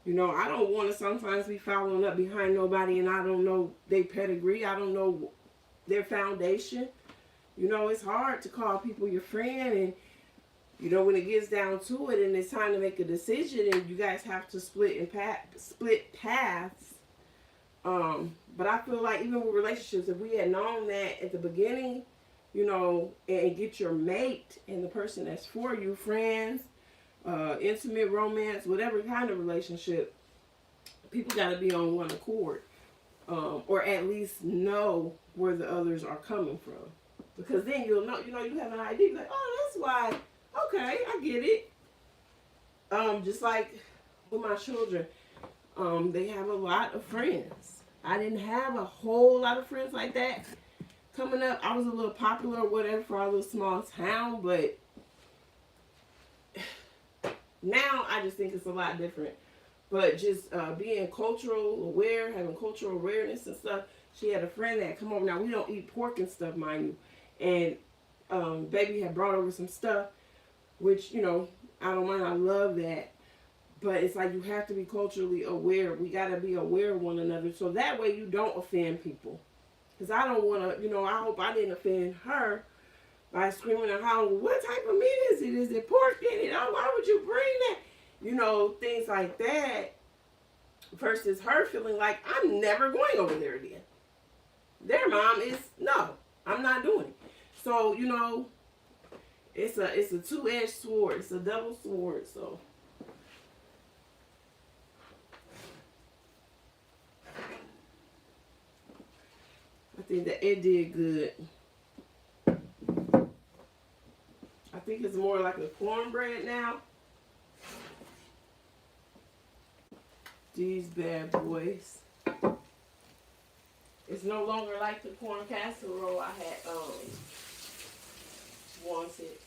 You know, I don't want to sometimes be following up behind nobody and I don't know their pedigree. I don't know their foundation. You know, it's hard to call people your friend, and you know, when it gets down to it and it's time to make a decision and you guys have to split paths. But I feel like even with relationships, if we had known that at the beginning, you know, and get your mate and the person that's for you, friends, intimate romance, whatever kind of relationship, people got to be on one accord, or at least know where the others are coming from. Because then you'll know, you know, you have an idea, like, oh, that's why, okay, I get it. Just like with my children, they have a lot of friends. I didn't have a whole lot of friends like that coming up. I was a little popular or whatever for our little small town, but now I just think it's a lot different. But just being cultural aware, having cultural awareness and stuff. She had a friend that come over. Now, we don't eat pork and stuff, mind you. And baby had brought over some stuff, which, you know, I don't mind. I love that. But it's like you have to be culturally aware. We got to be aware of one another. So that way you don't offend people. Because I don't want to, you know, I hope I didn't offend her by screaming and hollering, what type of meat is it? Is it pork in it? Oh, why would you bring that? You know, things like that. Versus her feeling like, I'm never going over there again. Their mom is, no, I'm not doing it. So, you know, it's a two-edged sword. It's a double sword, so. I think that it did good. I think it's more like a cornbread now. These bad boys. It's no longer like the corn casserole I had wanted.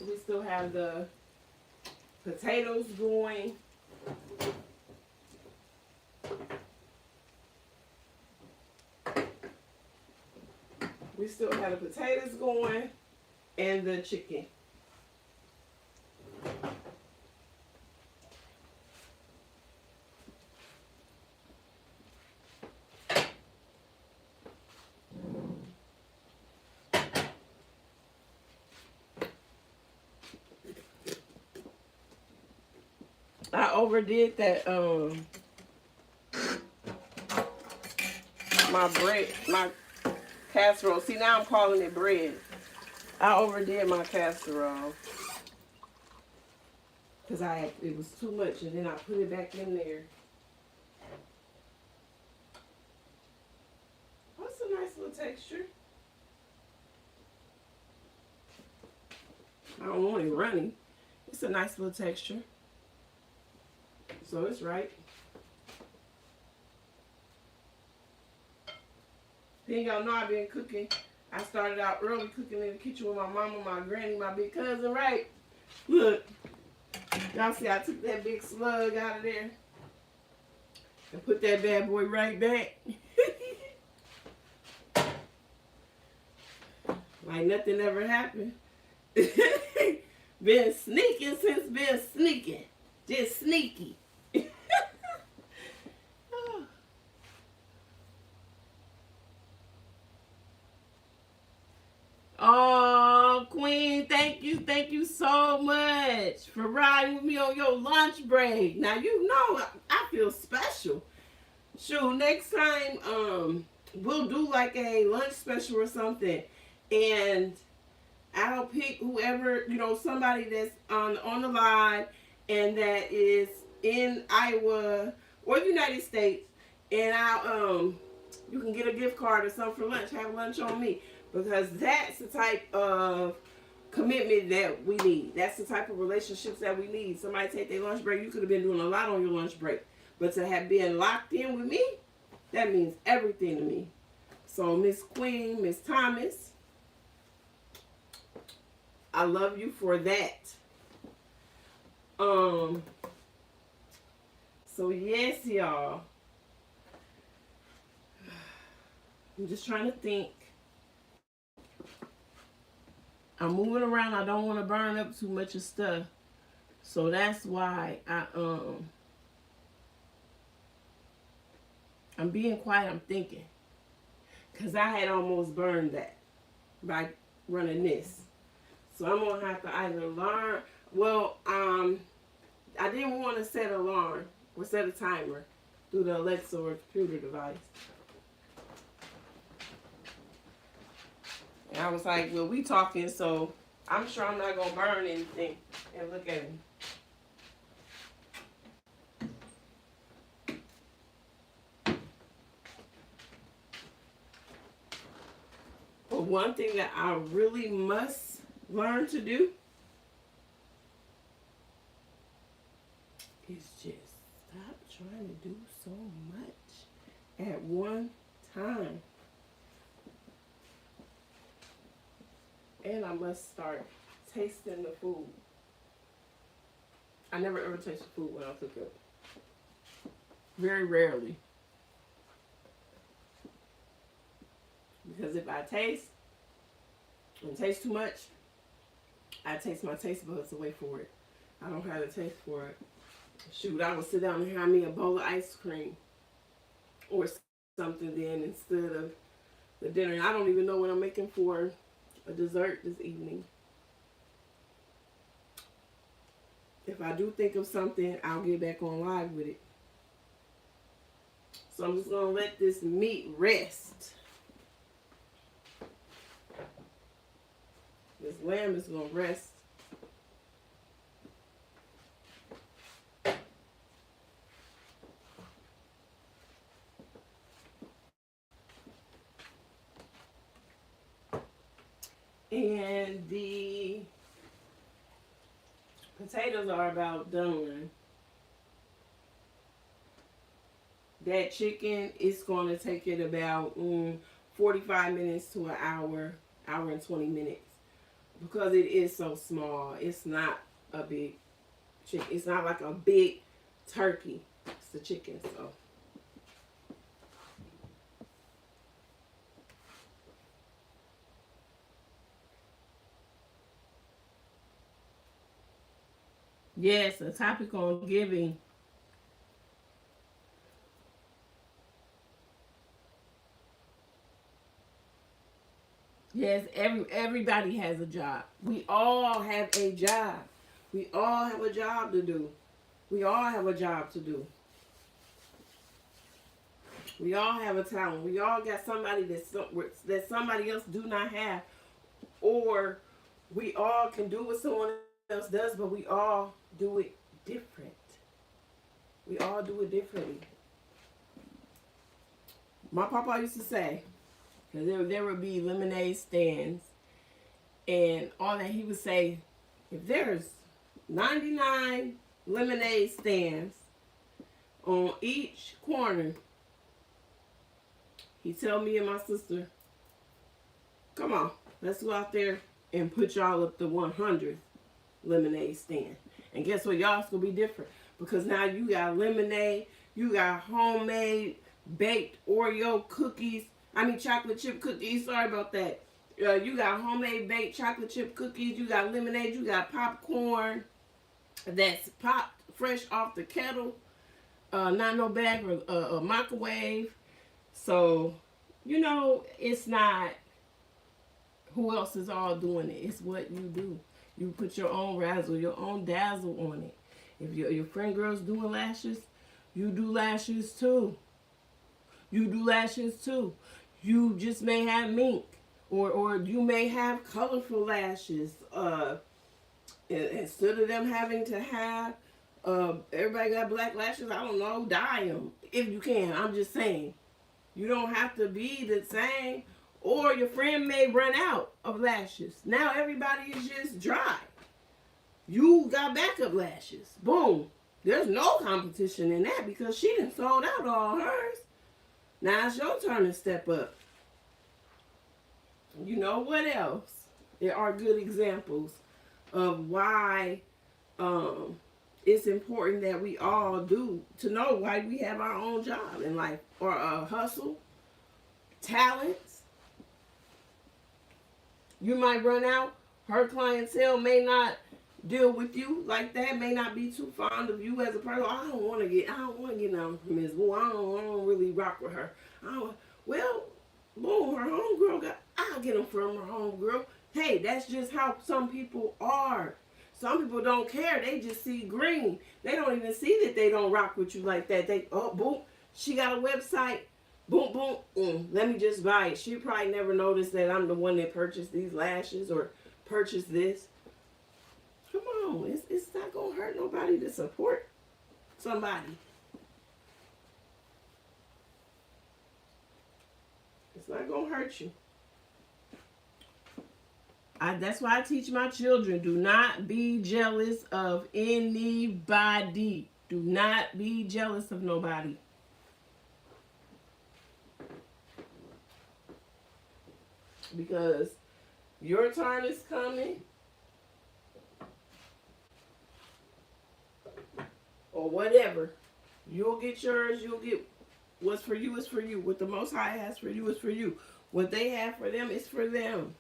We still have the potatoes going. We still have the potatoes going and the chicken. I overdid that my casserole. See, now I'm calling it bread. I overdid my casserole because it was too much, and then I put it back in there. That's a nice little texture. I don't want it runny. It's a nice little texture. So it's right. Then y'all know I've been cooking. I started out early cooking in the kitchen with my mama, my granny, my big cousin, right? Look. Y'all see I took that big slug out of there and put that bad boy right back. Like nothing ever happened. Been sneaking since been sneaking. Just sneaky. Oh, Queen, thank you so much for riding with me on your lunch break. Now you know I feel special. Shoot, next time we'll do like a lunch special or something, and I'll pick whoever, you know, somebody that's on the line and that is in Iowa or the United States, and I'll you can get a gift card or something for lunch. Have lunch on me. Because that's the type of commitment that we need. That's the type of relationships that we need. Somebody take their lunch break. You could have been doing a lot on your lunch break. But to have been locked in with me, that means everything to me. So Miss Queen, Miss Thomas, I love you for that. So yes, y'all. I'm just trying to think. I'm moving around. I don't want to burn up too much of stuff. So that's why I'm being quiet. I'm thinking. Because I had almost burned that by running this. So I'm going to have to either learn. Well, I didn't want to set an alarm or set a timer through the Alexa or computer device. And I was like, well, we talking, so I'm sure I'm not going to burn anything. And look at me. But one thing that I really must learn to do is just stop trying to do so much at one time. And I must start tasting the food. I never ever taste food when I cook it. Very rarely. Because if I taste and taste too much, I taste my taste buds away for it. I don't have a taste for it. Shoot, I would sit down and have me a bowl of ice cream or something then instead of the dinner. I don't even know what I'm making for a dessert this evening. If I do think of something, I'll get back on live with it. So I'm just going to let this meat rest. This lamb is going to rest. And the potatoes are about done. That chicken is going to take it about 45 minutes to an hour and 20 minutes. Because it is so small. It's not a big chicken. It's not like a big turkey. It's the chicken, so. Yes, a topic on giving. Yes, everybody has a job. We all have a job. We all have a job to do. We all have a job to do. We all have a talent. We all got somebody that somebody else do not have. Or we all can do what someone else does, but we all do it different. We all do it differently. My papa used to say, because there would be lemonade stands, and all that he would say, if there's 99 lemonade stands on each corner. He tell me and my sister, come on, let's go out there and put y'all up the 100th lemonade stand. And guess what? Y'all's going to be different. Because now you got lemonade, you got homemade baked Oreo cookies. I mean chocolate chip cookies. Sorry about that. You got homemade baked chocolate chip cookies. You got lemonade. You got popcorn that's popped fresh off the kettle. Not no bag or a microwave. So, you know, it's not who else is all doing it. It's what you do. You put your own razzle, your own dazzle on it. If your friend girl's doing lashes, you do lashes too. You do lashes too. You just may have mink. Or you may have colorful lashes. Instead of them having to have, everybody got black lashes, I don't know, dye them. If you can, I'm just saying. You don't have to be the same. Or your friend may run out of lashes. Now everybody is just dry. You got backup lashes. Boom. There's no competition in that because she done sold out all hers. Now it's your turn to step up. You know what else? There are good examples of why it's important that we all do to know why we have our own job in life or hustle, talents. You might run out. Her clientele may not deal with you like that, may not be too fond of you as a person. I don't want to get nothing from Ms. Boo. I don't really rock with her. Well, boom, her homegirl I'll get them from her homegirl. Hey, that's just how some people are. Some people don't care. They just see green. They don't even see that they don't rock with you like that. Boom, she got a website. Boom, boom, let me just buy it. She probably never noticed that I'm the one that purchased these lashes or purchased this. Come on, it's not going to hurt nobody to support somebody. It's not going to hurt you. That's why I teach my children, do not be jealous of anybody. Do not be jealous of nobody. Because your turn is coming. Or whatever. You'll get yours. You'll get what's for you is for you. What the Most High has for you is for you. What they have for them is for them.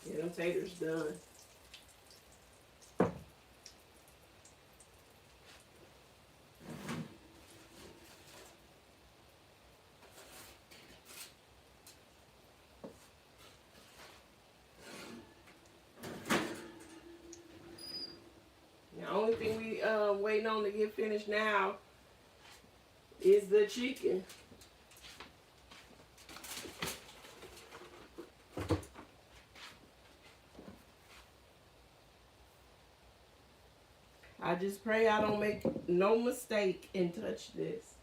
Get them taters done. The only thing we waiting on to get finished now is the chicken. I just pray I don't make no mistake and touch this.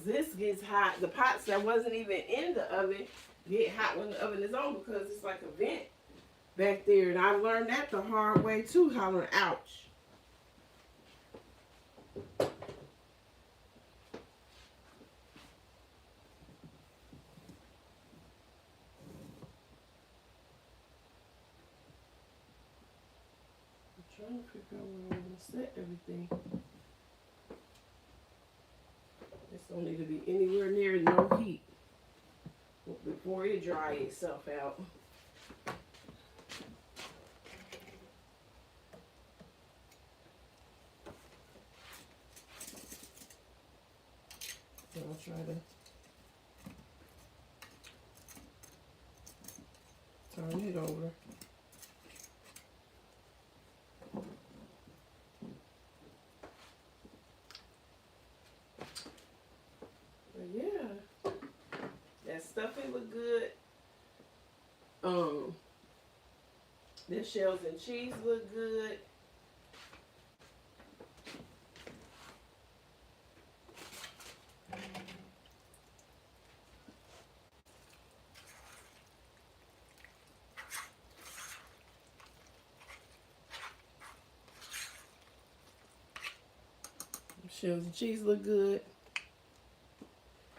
This gets hot. The pots that wasn't even in the oven get hot when the oven is on because it's like a vent back there. And I learned that the hard way too, hollering, ouch. I'm trying to figure out where I'm going to set everything. This don't need to be anywhere near no heat before it dries itself out. So I'll try to turn it over. stuffing look good. The shells and cheese look good. Shells and cheese look good.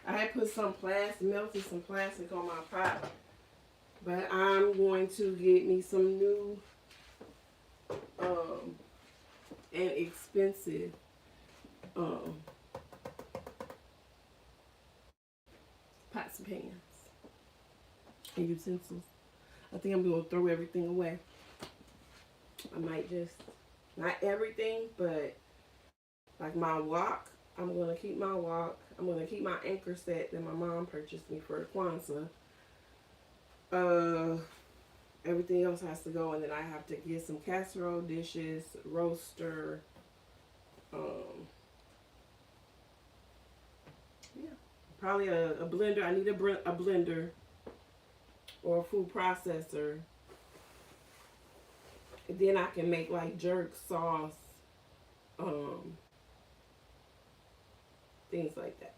I had put some plastic, melted some plastic on my pot. But I'm going to get me some new and expensive pots and pans and utensils. I think I'm going to throw everything away. I might just, not everything, but like my wok, I'm going to keep my wok. I'm going to keep my anchor set that my mom purchased me for Kwanzaa. Everything else has to go, and then I have to get some casserole dishes, roaster, yeah, probably a blender. I need a blender or a food processor, and then I can make like jerk sauce, things like that,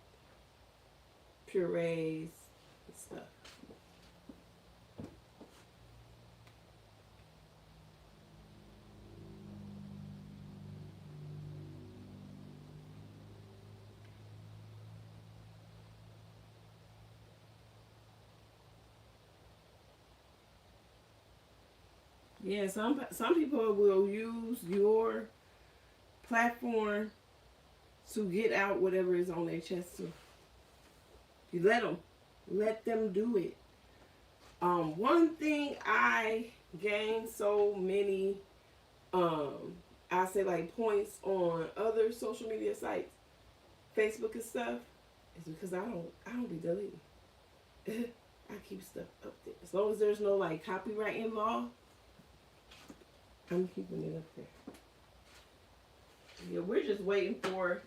purees and stuff. Yeah, some people will use your platform to get out whatever is on their chest. You let them do it. One thing I gained so many, I say like points on other social media sites, Facebook and stuff, is because I don't be deleting. I keep stuff up there as long as there's no like copyright involved. I'm keeping it up there. Yeah, we're just waiting for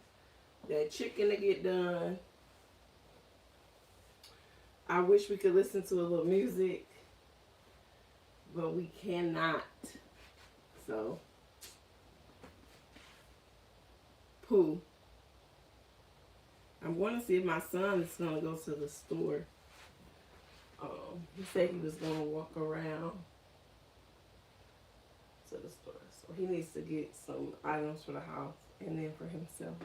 that chicken to get done. I wish we could listen to a little music, but we cannot. So, Pooh. I'm going to see if my son is going to go to the store. He said he was going to walk around to the store. So he needs to get some items for the house and then for himself.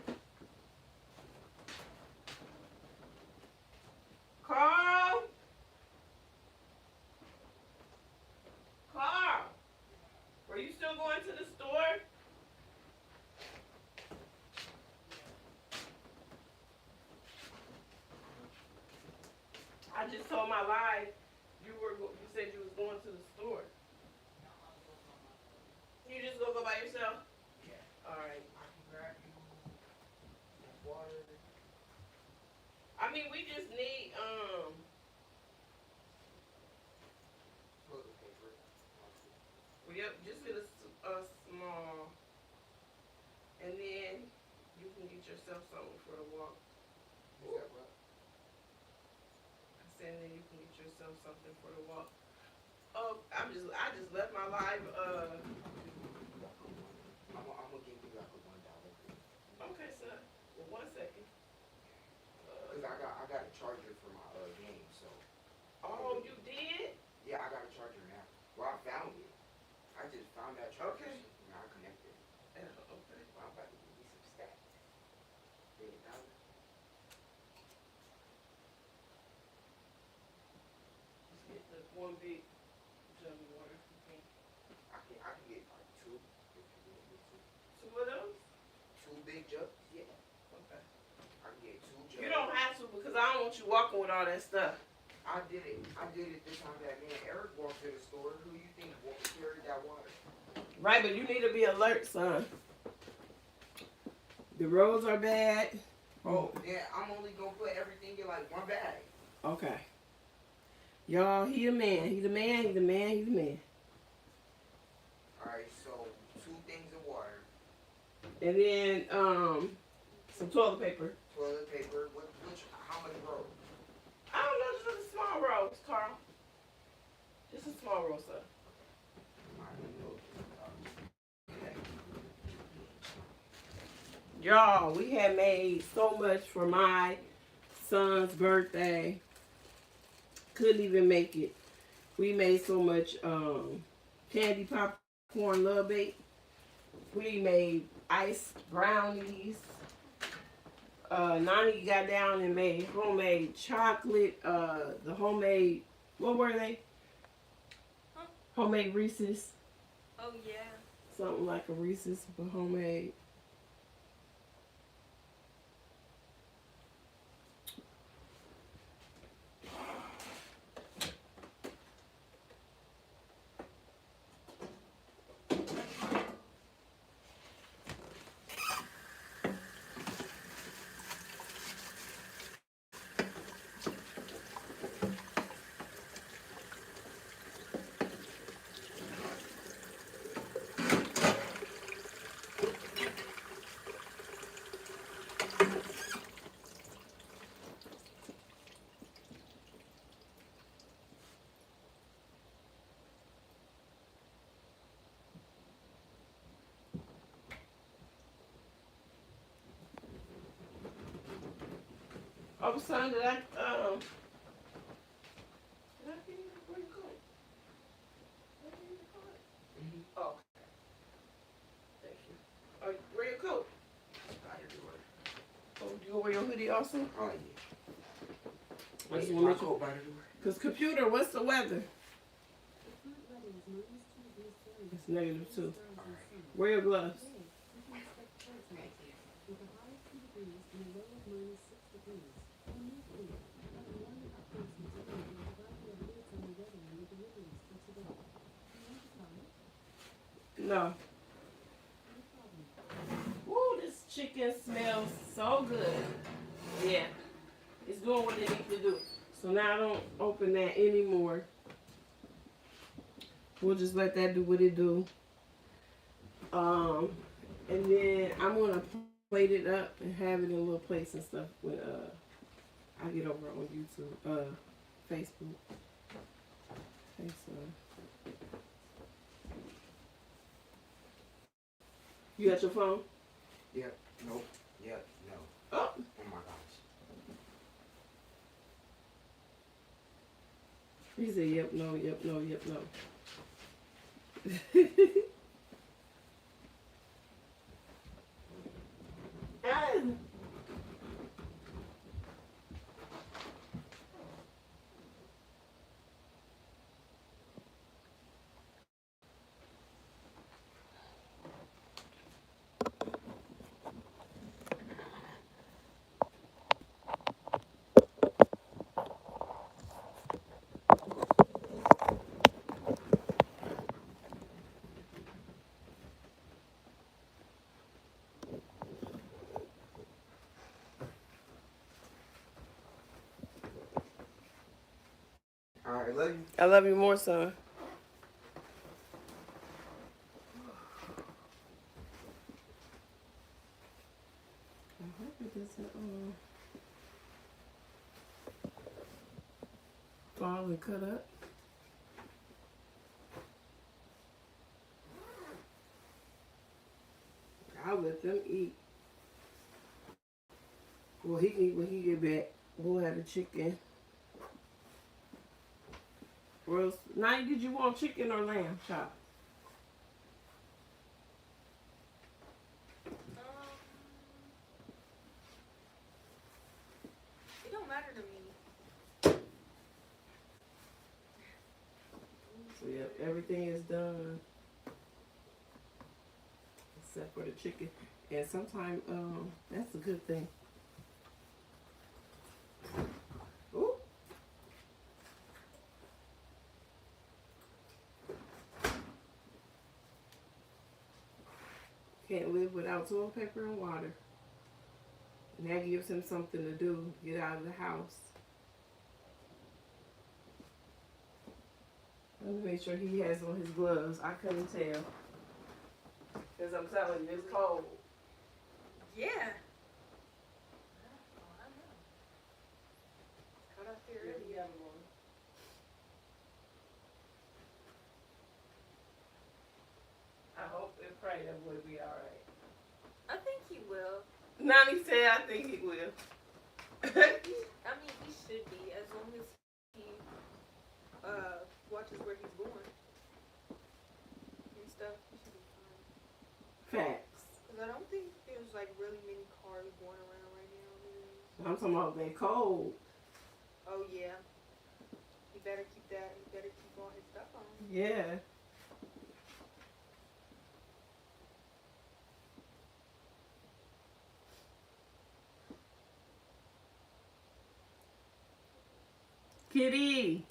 Carl! Carl! Were you still going to the store? I just told my live you said you was going to the store. You just gonna go by yourself? Yeah. Alright. I can grab you some water. I mean, we just need, Toilet paper. yep, just get a small, and then you can get yourself something for the walk. Is that what? I said, then you can get yourself something for the walk. Oh, I just left my live, I'm gonna give you like a $1 bill. okay, son. Well, 1 second. Cause I got a charger for my game, so. Oh, you did? Yeah, I got a charger now. Well, I found it. I just found that charger. Okay. And I connected it. Okay. Well, I'm about to give you some stats. $30. Just get the one big jug of water. Okay. I can get like two. If you want me to. Two of those? Two big jugs? Yeah. Okay. I can get two jugs. You don't have to because I don't want you walking with all that stuff. I did it this time that me and Eric walked to the store. Who you think carried that water? Right, but you need to be alert, son. The roads are bad. Oh, yeah, I'm only gonna put everything in like one bag. Okay. Y'all, he the man. He the man. He the man. He the man. Alright, so 2 things of water. And then some toilet paper. Toilet paper. How much roll? I don't know, just small roll, Carl. Just a small roll, sir. Y'all, we had made so much for my son's birthday. Couldn't even make it. We made so much candy popcorn love bait. We made ice brownies. Nani got down and made homemade chocolate. The homemade, what were they? Huh? Homemade Reese's. Oh yeah. Something like a Reese's, but homemade. Oh, son, did I give you where you going? Did I give you the card? Oh, thank you. Wear your coat. Oh, you gonna wear your hoodie also? Oh, yeah. I just Wait, wanna my make coat by the door. Cause computer, what's the weather? It's -2. Wear your gloves. No. Woo, this chicken smells so good. Yeah. It's doing what it needs to do. So now I don't open that anymore. We'll just let that do what it do. And then I'm gonna plate it up and have it in little plates and stuff when I get over on YouTube, Facebook. Okay, so you got your phone? Yep. Nope. Yep. No. Oh, Oh my gosh. he said yep, no, yep, no, yep, no. Ah. All right, love you. I love you more, son. I hope it doesn't fall and cut up. I'll let them eat. Well, he can eat when he get back. We'll have the chicken. Rose, Nani, did you want chicken or lamb chop? It don't matter to me. So yep, everything is done except for the chicken. And sometimes that's a good thing. Ooh. Can't live without toilet paper and water. And that gives him something to do, get out of the house. Let me make sure he has on his gloves. I couldn't tell. Because I'm telling you, it's cold. Yeah. Oh, I know. Cut off there Yeah, early. he got 'em on. pray that would be alright. I think he will. Nani said I think he will. I mean, he should be, as long as he watches where he's going and stuff. He should be fine. Facts. Cause I don't think there's like really many cars going around right now. Really. I'm talking about that cold. Oh yeah. He better keep that. He better keep all his stuff on. Yeah. Kitty.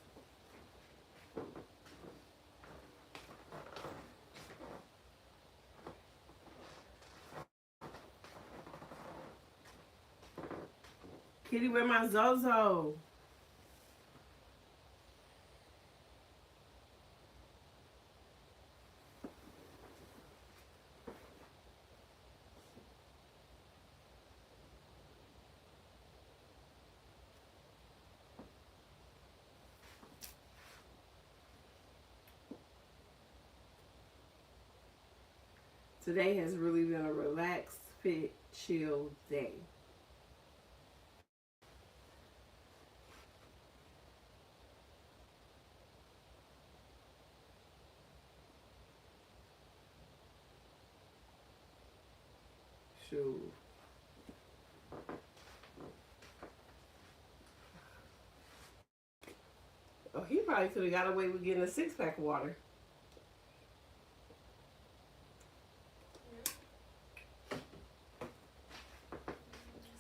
Kitty, where my Zozo? Today has really been a relaxed, fit, chill day. Shoot. Oh, he probably could have got away with getting a 6-pack of water.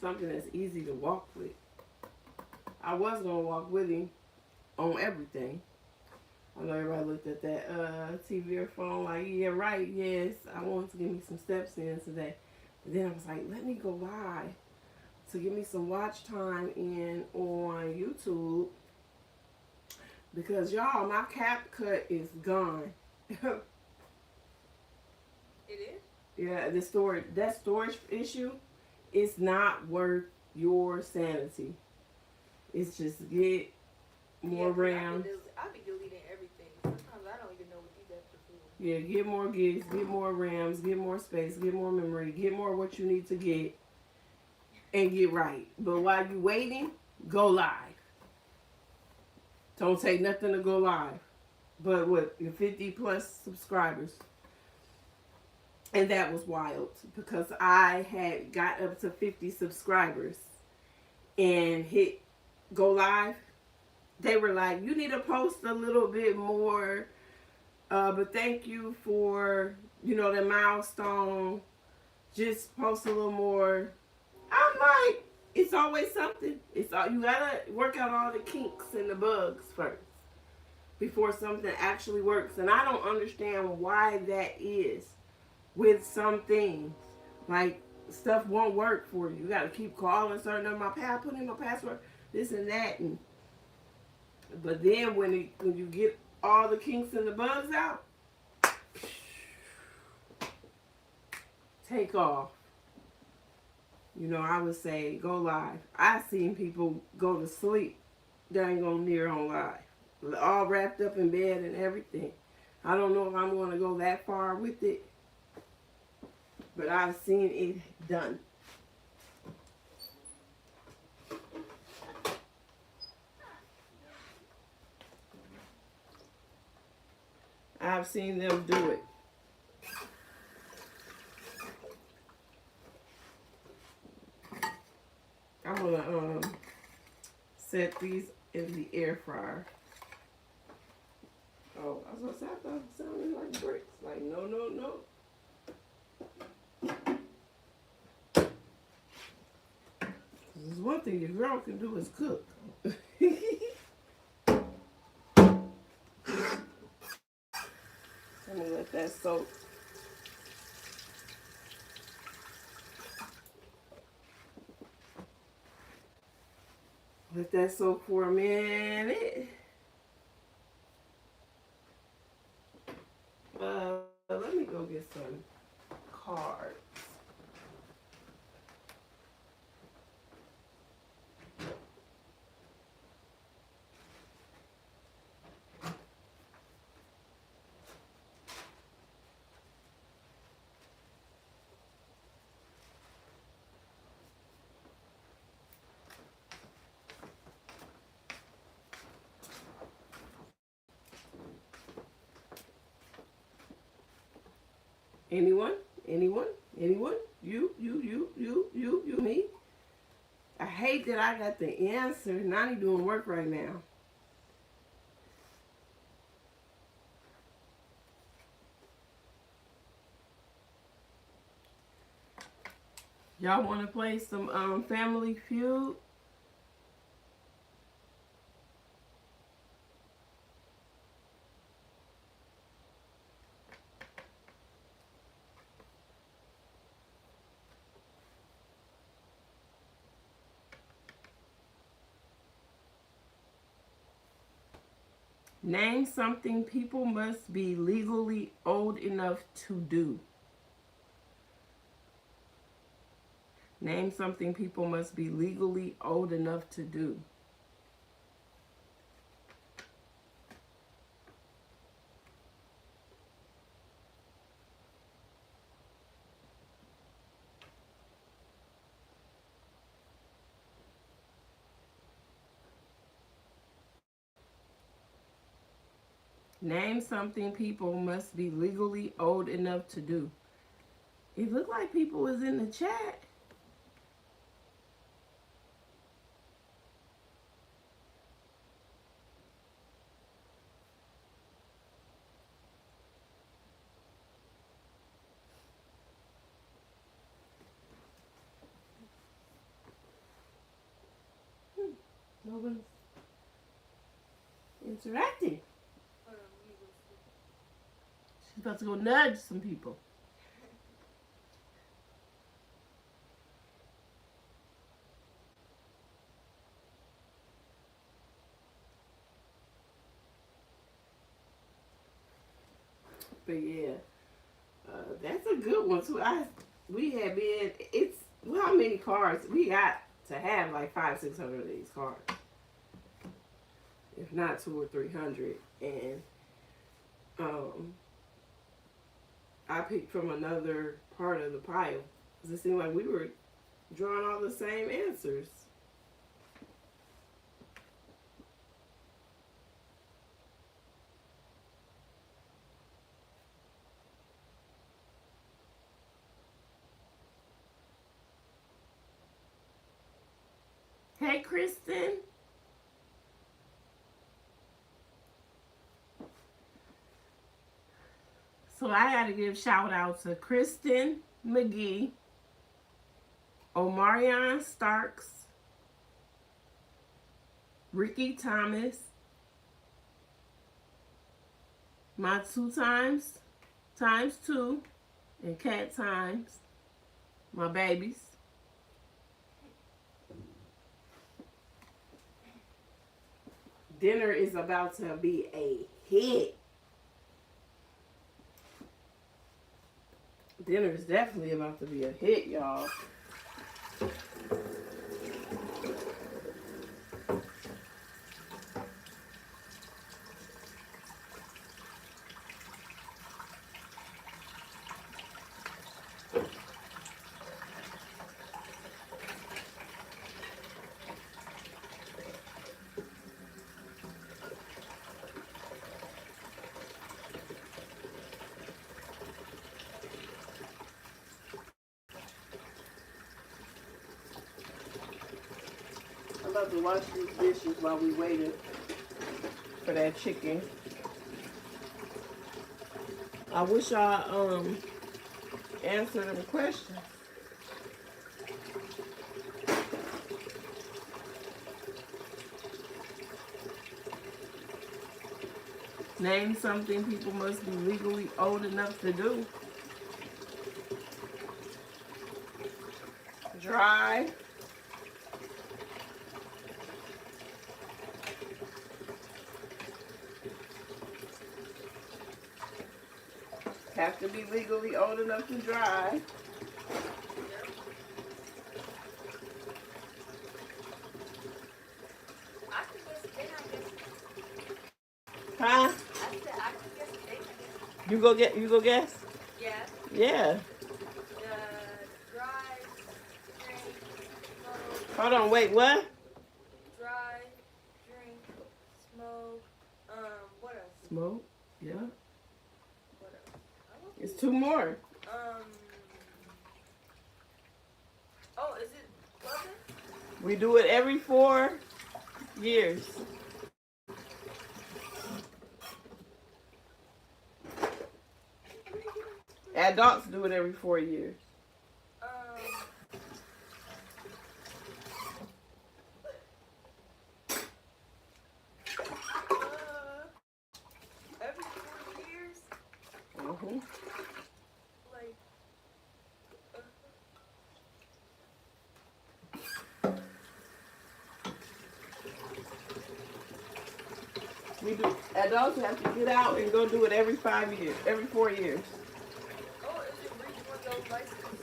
Something that's easy to walk with. I was gonna walk with him on everything. I know everybody looked at that TV or phone like, yeah, right, yes, I wanted to get me some steps in today. But then I was like, let me go live to get me some watch time in on YouTube. Because y'all, my CapCut is gone. It is? Yeah, that storage issue is not worth your sanity. It's just get more RAM. I be deleting everything. Sometimes I don't even know what these apps are for. Yeah, get more gigs, get more RAMs, get more space, get more memory, get more what you need to get, and get right. But while you waiting, go live. Don't take nothing to go live. But what, your 50 plus subscribers. And that was wild because I had got up to 50 subscribers and hit go live. They were like, you need to post a little bit more, but thank you for, you know, the milestone. Just post a little more. I'm like, it's always something. It's all, you gotta work out all the kinks and the bugs first before something actually works. And I don't understand why that is. With some things, like stuff won't work for you. You got to keep calling certain of my put in my password, this and that, and but then when you get all the kinks and the bugs out, take off. You know, I would say go live. I've seen people go to sleep, dang on near on live, all wrapped up in bed and everything. I don't know if I'm going to go that far with it. But I've seen it done. I've seen them do it. I'm gonna set these in the air fryer. Oh, I was gonna say I thought it sounded like bricks. Like no, no, no. There's one thing your girl can do is cook. I'm gonna let that soak. Let that soak for a minute. Let me go get some cards. Anyone? Anyone? Anyone? You, me? I hate that I got the answer. Nani doing work right now. Y'all want to play some Family Feud? Name something people must be legally old enough to do. Name something people must be legally old enough to do. Name something people must be legally old enough to do. It looked like people was in the chat. No one's interacting. She's about to go nudge some people. But yeah, that's a good one too. We have been. It's how many cards we got to have? Like 500-600 of these cards, if not 200 or 300. And I picked from another part of the pile. It seemed like we were drawing all the same answers. Hey, Kristen. So I got to give shout out to Kristen McGee, Omarion Starks, Ricky Thomas, my 2 times 2, and Cat Times, my babies. Dinner is about to be a hit. Dinner is definitely about to be a hit, y'all. I'm about to wash these dishes while we waited for that chicken. I wish I answered them questions. Name something people must be legally old enough to do. Drive. Have to be legally old enough to drive. Huh? You go guess? Yeah. Yeah. Drive, drink, smoke. Hold on, wait, what? Drive, drink, smoke. What else? Smoke, yeah. What else? It's 2 more. We do it every 4 years. Adults do it every 4 years. Every 4 years, Mm-hmm. like, We do. Adults have to get out and go do it every 5 years, every 4 years. oh, is it redoing those license?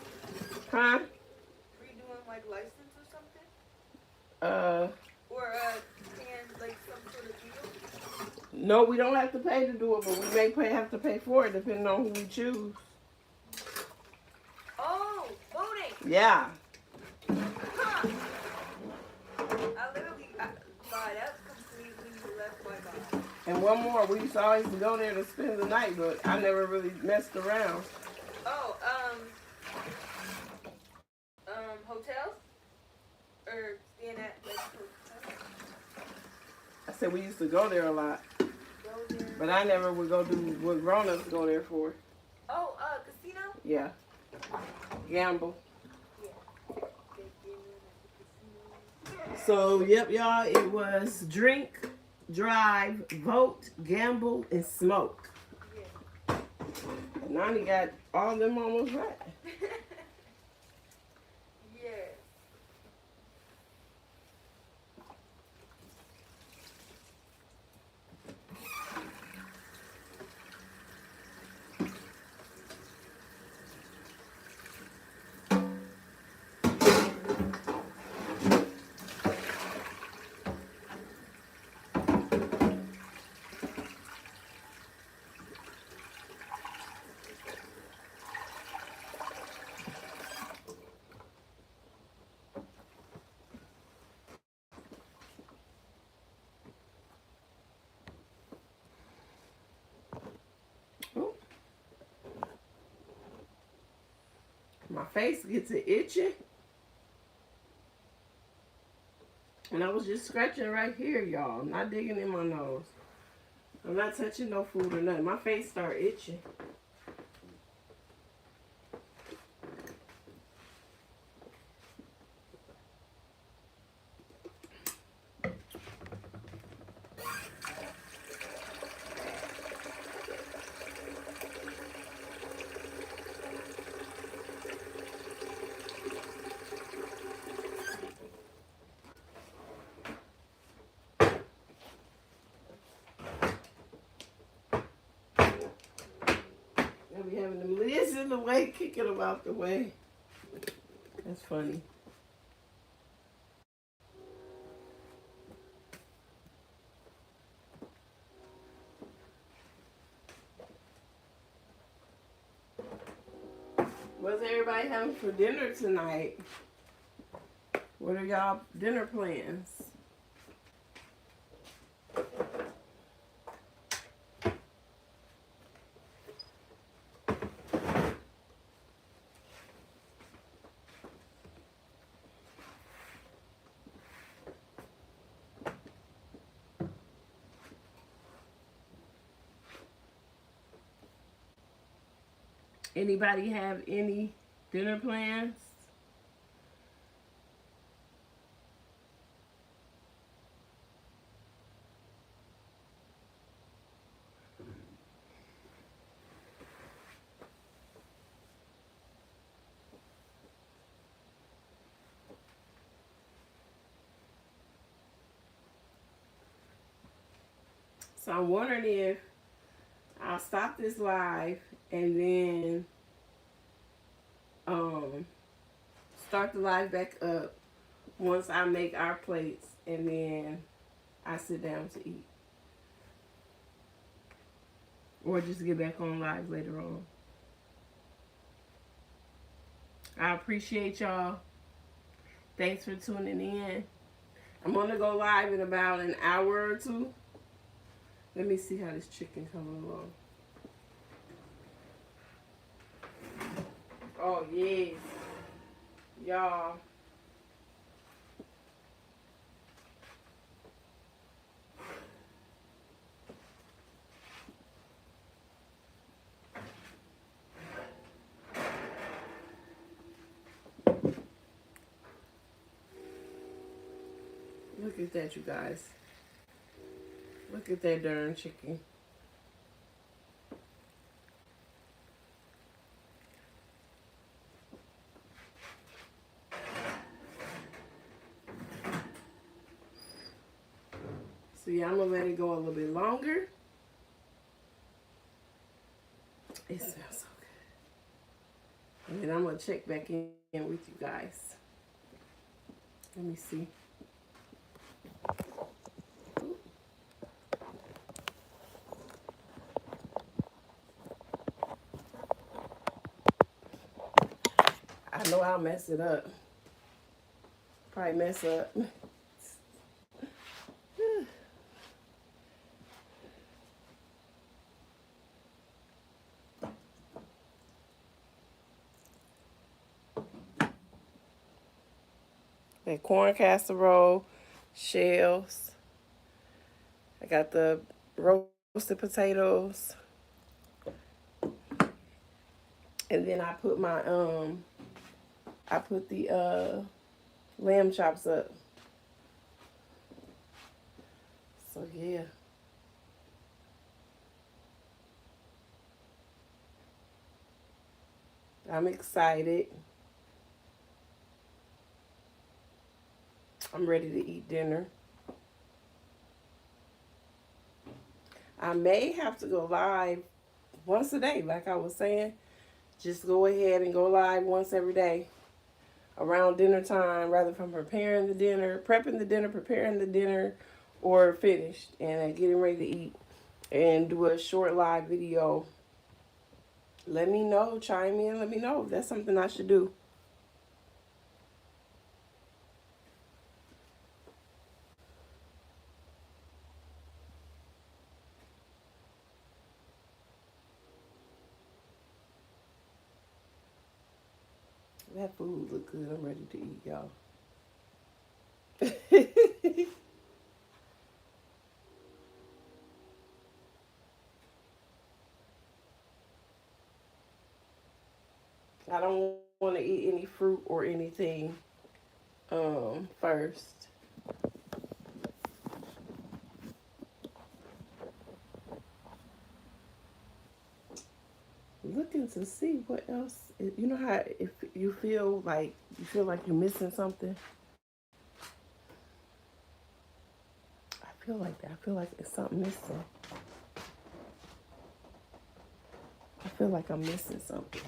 Huh? Redoing like license or something? Uh, Or paying like some sort of deal? no, we don't have to pay to do it, but we may have to pay for it depending on who we choose. Oh, voting! Yeah. Huh. I literally, wow, that's completely left my mind. And one more, we used to always go there to spend the night, but I never really messed around. Oh, hotels? Or staying at like hotels? I said we used to go there a lot, Go there. but I never would go do what grown-ups go there for. Oh, casino? Yeah. Gamble. Yeah. They give me like a casino. So, yep, y'all, it was drink, drive, vote, gamble, and smoke. Yeah. Nani got all them almost right. Yeah. Ooh. My face gets it itchy. And I was just scratching right here, y'all. I'm not digging in my nose. I'm not touching no food or nothing. My face start itching. I'll be having them lids in the way, kicking them out the way. That's funny. What's everybody having for dinner tonight? What are y'all dinner plans? Anybody have any dinner plans? So I'm wondering if I'll stop this live and then start the live back up once I make our plates and then I sit down to eat. Or just get back on live later on. I appreciate y'all. Thanks for tuning in. I'm going to go live in about an hour or two. Let me see how this chicken coming along. Oh, yes. Y'all. at that, you guys. Look at that darn chicken. So yeah, I'm gonna let it go a little bit longer. It smells so good. And then I'm gonna check back in with you guys. Let me see. I know I'll mess it up. Probably mess up. That corn casserole, shells. I got the roasted potatoes. And then I put my the lamb chops up. So yeah. I'm excited. I'm ready to eat dinner. I may have to go live once a day, like I was saying. Just go ahead and go live once every day around dinner time, rather from preparing the dinner, prepping the dinner, preparing the dinner, or finished and getting ready to eat, and do a short live video. Let me know, chime in, let me know if that's something I should do. That food look good. I'm ready to eat, y'all. I don't want to eat any fruit or anything first. Looking to see what else. You know how if you feel like you're missing something. I feel like that. I feel like it's something missing. I feel like I'm missing something.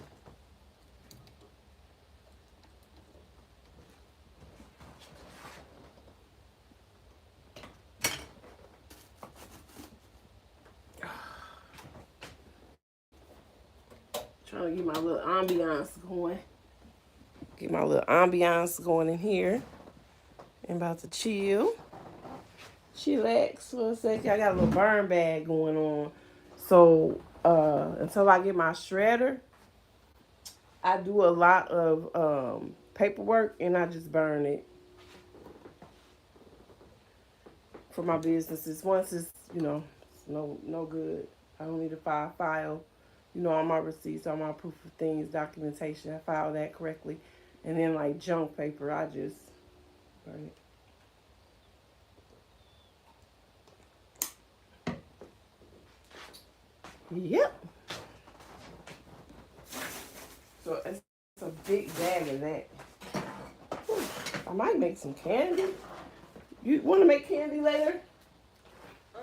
Trying to get my little ambiance going. Get my little ambiance going in here. I'm about to chill. Chillax for a second. I got a little burn bag going on. So until I get my shredder, I do a lot of paperwork and I just burn it for my businesses. Once it's, it's no good. I don't need to file, all my receipts, all my proof of things, documentation. I file that correctly. And then like junk paper, I just burn it. Yep. So it's a big bag of that. Whew. I might make some candy. You want to make candy later? I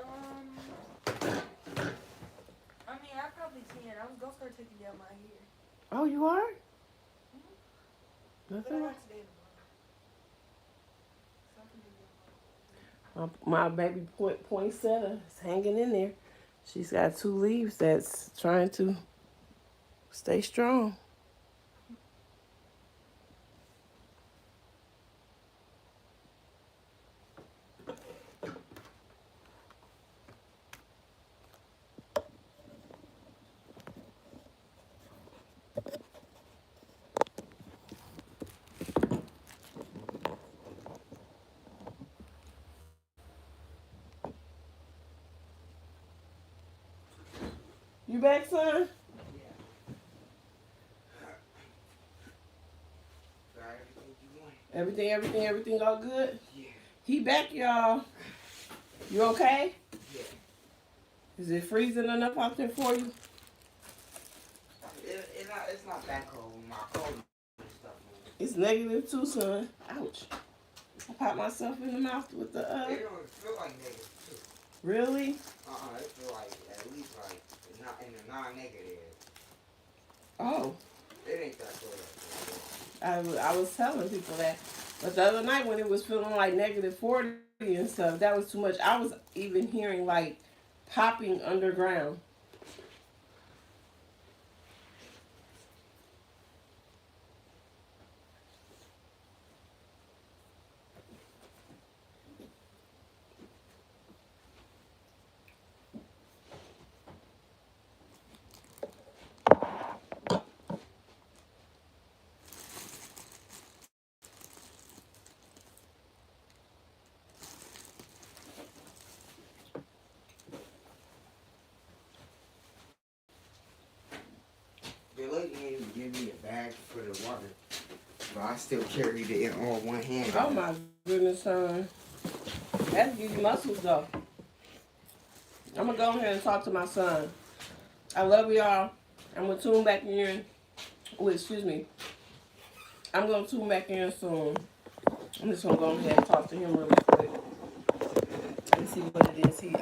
mean, I probably can. I was gonna start taking down my hair. Oh, you are? But I Nothing. got today tomorrow. My baby poinsettia is hanging in there. She's got 2 leaves that's trying to stay strong. You back, son? Everything all good? Yeah. He back, y'all. You okay? Yeah. Is it freezing enough out there for you? It's not that cold. My cold and stuff. It's negative too, son. Ouch. I popped myself in the mouth with the, It don't feel like negative too. Really? It feel like at least like not in the non-negative. Oh. It ain't that cold. I was telling people that. But the other night when it was feeling like negative 40 and stuff, that was too much. I was even hearing like popping underground. The lady didn't even give me a bag for the water, but I still carried it in all one hand. Oh my goodness, son. That gives you muscles though. I'm gonna go ahead and talk to my son. I love y'all. I'm gonna tune back in. Oh, excuse me. I'm gonna tune back in soon. I'm just gonna go ahead and talk to him really quick and see what it is he